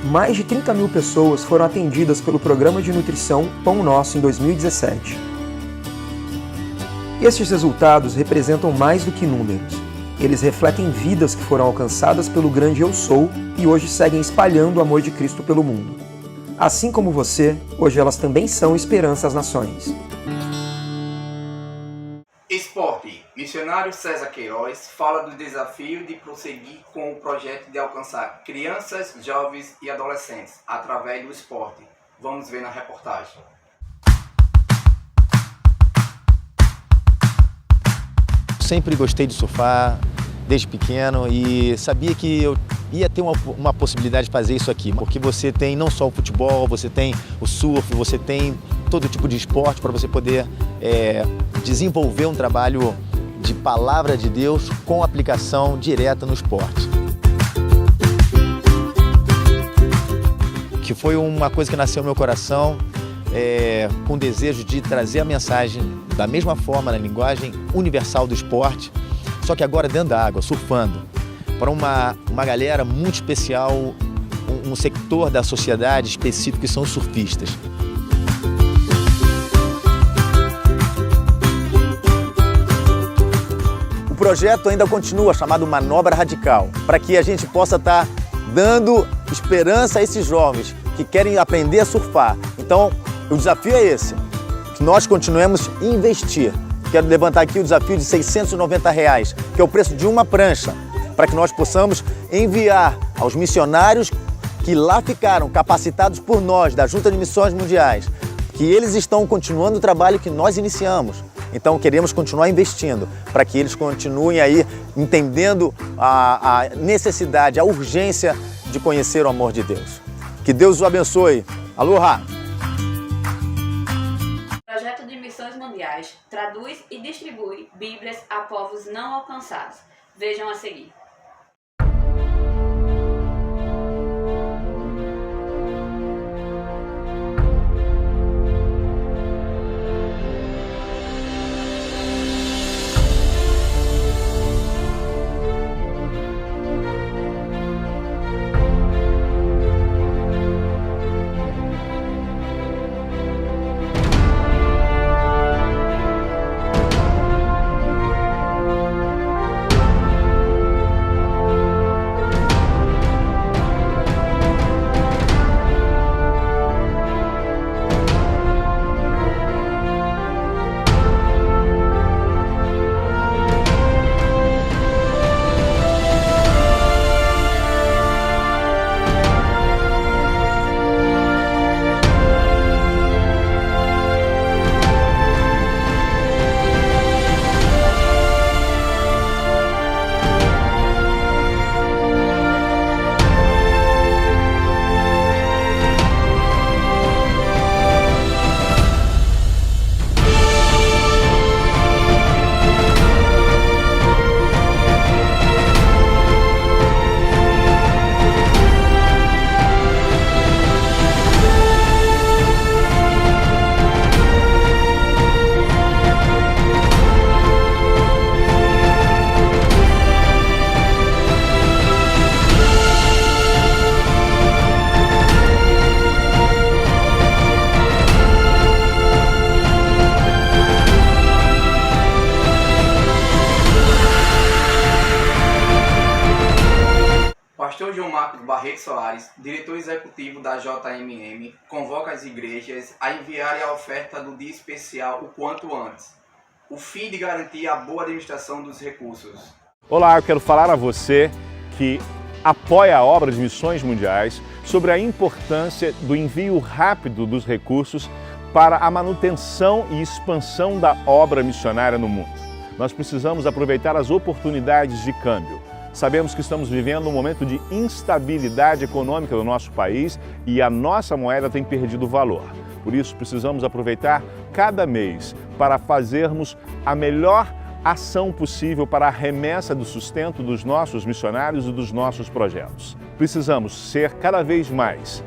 Mais de 30.000 pessoas foram atendidas pelo programa de nutrição Pão Nosso em 2017. Estes resultados representam mais do que números. Eles refletem vidas que foram alcançadas pelo grande Eu Sou e hoje seguem espalhando o amor de Cristo pelo mundo. Assim como você, hoje elas também são esperança às nações. Esporte. Missionário César Queiroz fala do desafio de prosseguir com o projeto de alcançar crianças, jovens e adolescentes através do esporte. Vamos ver na reportagem. Sempre gostei de surfar desde pequeno e sabia que eu ia ter uma possibilidade de fazer isso aqui, porque você tem não só o futebol, você tem o surf, você tem todo tipo de esporte para você poder desenvolver um trabalho de palavra de Deus com aplicação direta no esporte. Que foi uma coisa que nasceu no meu coração, com o desejo de trazer a mensagem da mesma forma, na linguagem universal do esporte, só que agora dentro da água, surfando, para uma galera muito especial, um sector da sociedade específico que são os surfistas. O projeto ainda continua, chamado Manobra Radical, para que a gente possa estar dando esperança a esses jovens que querem aprender a surfar. Então, o desafio é esse, que nós continuemos a investir. Quero levantar aqui o desafio de R$690, que é o preço de uma prancha, para que nós possamos enviar aos missionários que lá ficaram capacitados por nós, da Junta de Missões Mundiais, que eles estão continuando o trabalho que nós iniciamos. Então queremos continuar investindo para que eles continuem aí entendendo a necessidade, a urgência de conhecer o amor de Deus. Que Deus os abençoe. Aloha! Projeto de Missões Mundiais traduz e distribui Bíblias a povos não alcançados. Vejam a seguir. Barreto Soares, diretor executivo da JMM, convoca as igrejas a enviarem a oferta do dia especial o quanto antes, o fim de garantir a boa administração dos recursos. Olá, eu quero falar a você que apoia a obra de Missões Mundiais sobre a importância do envio rápido dos recursos para a manutenção e expansão da obra missionária no mundo. Nós precisamos aproveitar as oportunidades de câmbio. Sabemos que estamos vivendo um momento de instabilidade econômica do nosso país e a nossa moeda tem perdido valor. Por isso, precisamos aproveitar cada mês para fazermos a melhor ação possível para a remessa do sustento dos nossos missionários e dos nossos projetos. Precisamos ser cada vez mais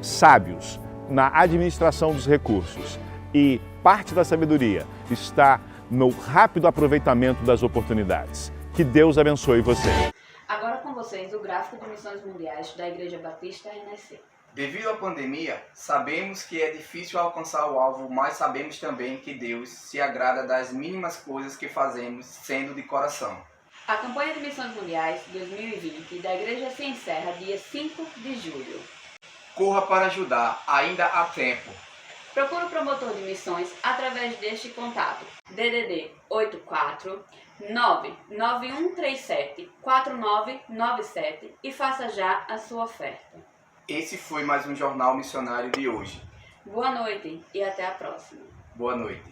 sábios na administração dos recursos e parte da sabedoria está no rápido aproveitamento das oportunidades. Que Deus abençoe você. Agora com vocês o gráfico de Missões Mundiais da Igreja Batista Renascer. Devido à pandemia, sabemos que é difícil alcançar o alvo, mas sabemos também que Deus se agrada das mínimas coisas que fazemos, sendo de coração. A campanha de Missões Mundiais 2020 da Igreja se encerra dia 5 de julho. Corra para ajudar, ainda há tempo. Procure o promotor de missões através deste contato: DDD 84 99137 4997 e faça já a sua oferta. Esse foi mais um Jornal Missionário de hoje. Boa noite e até a próxima. Boa noite.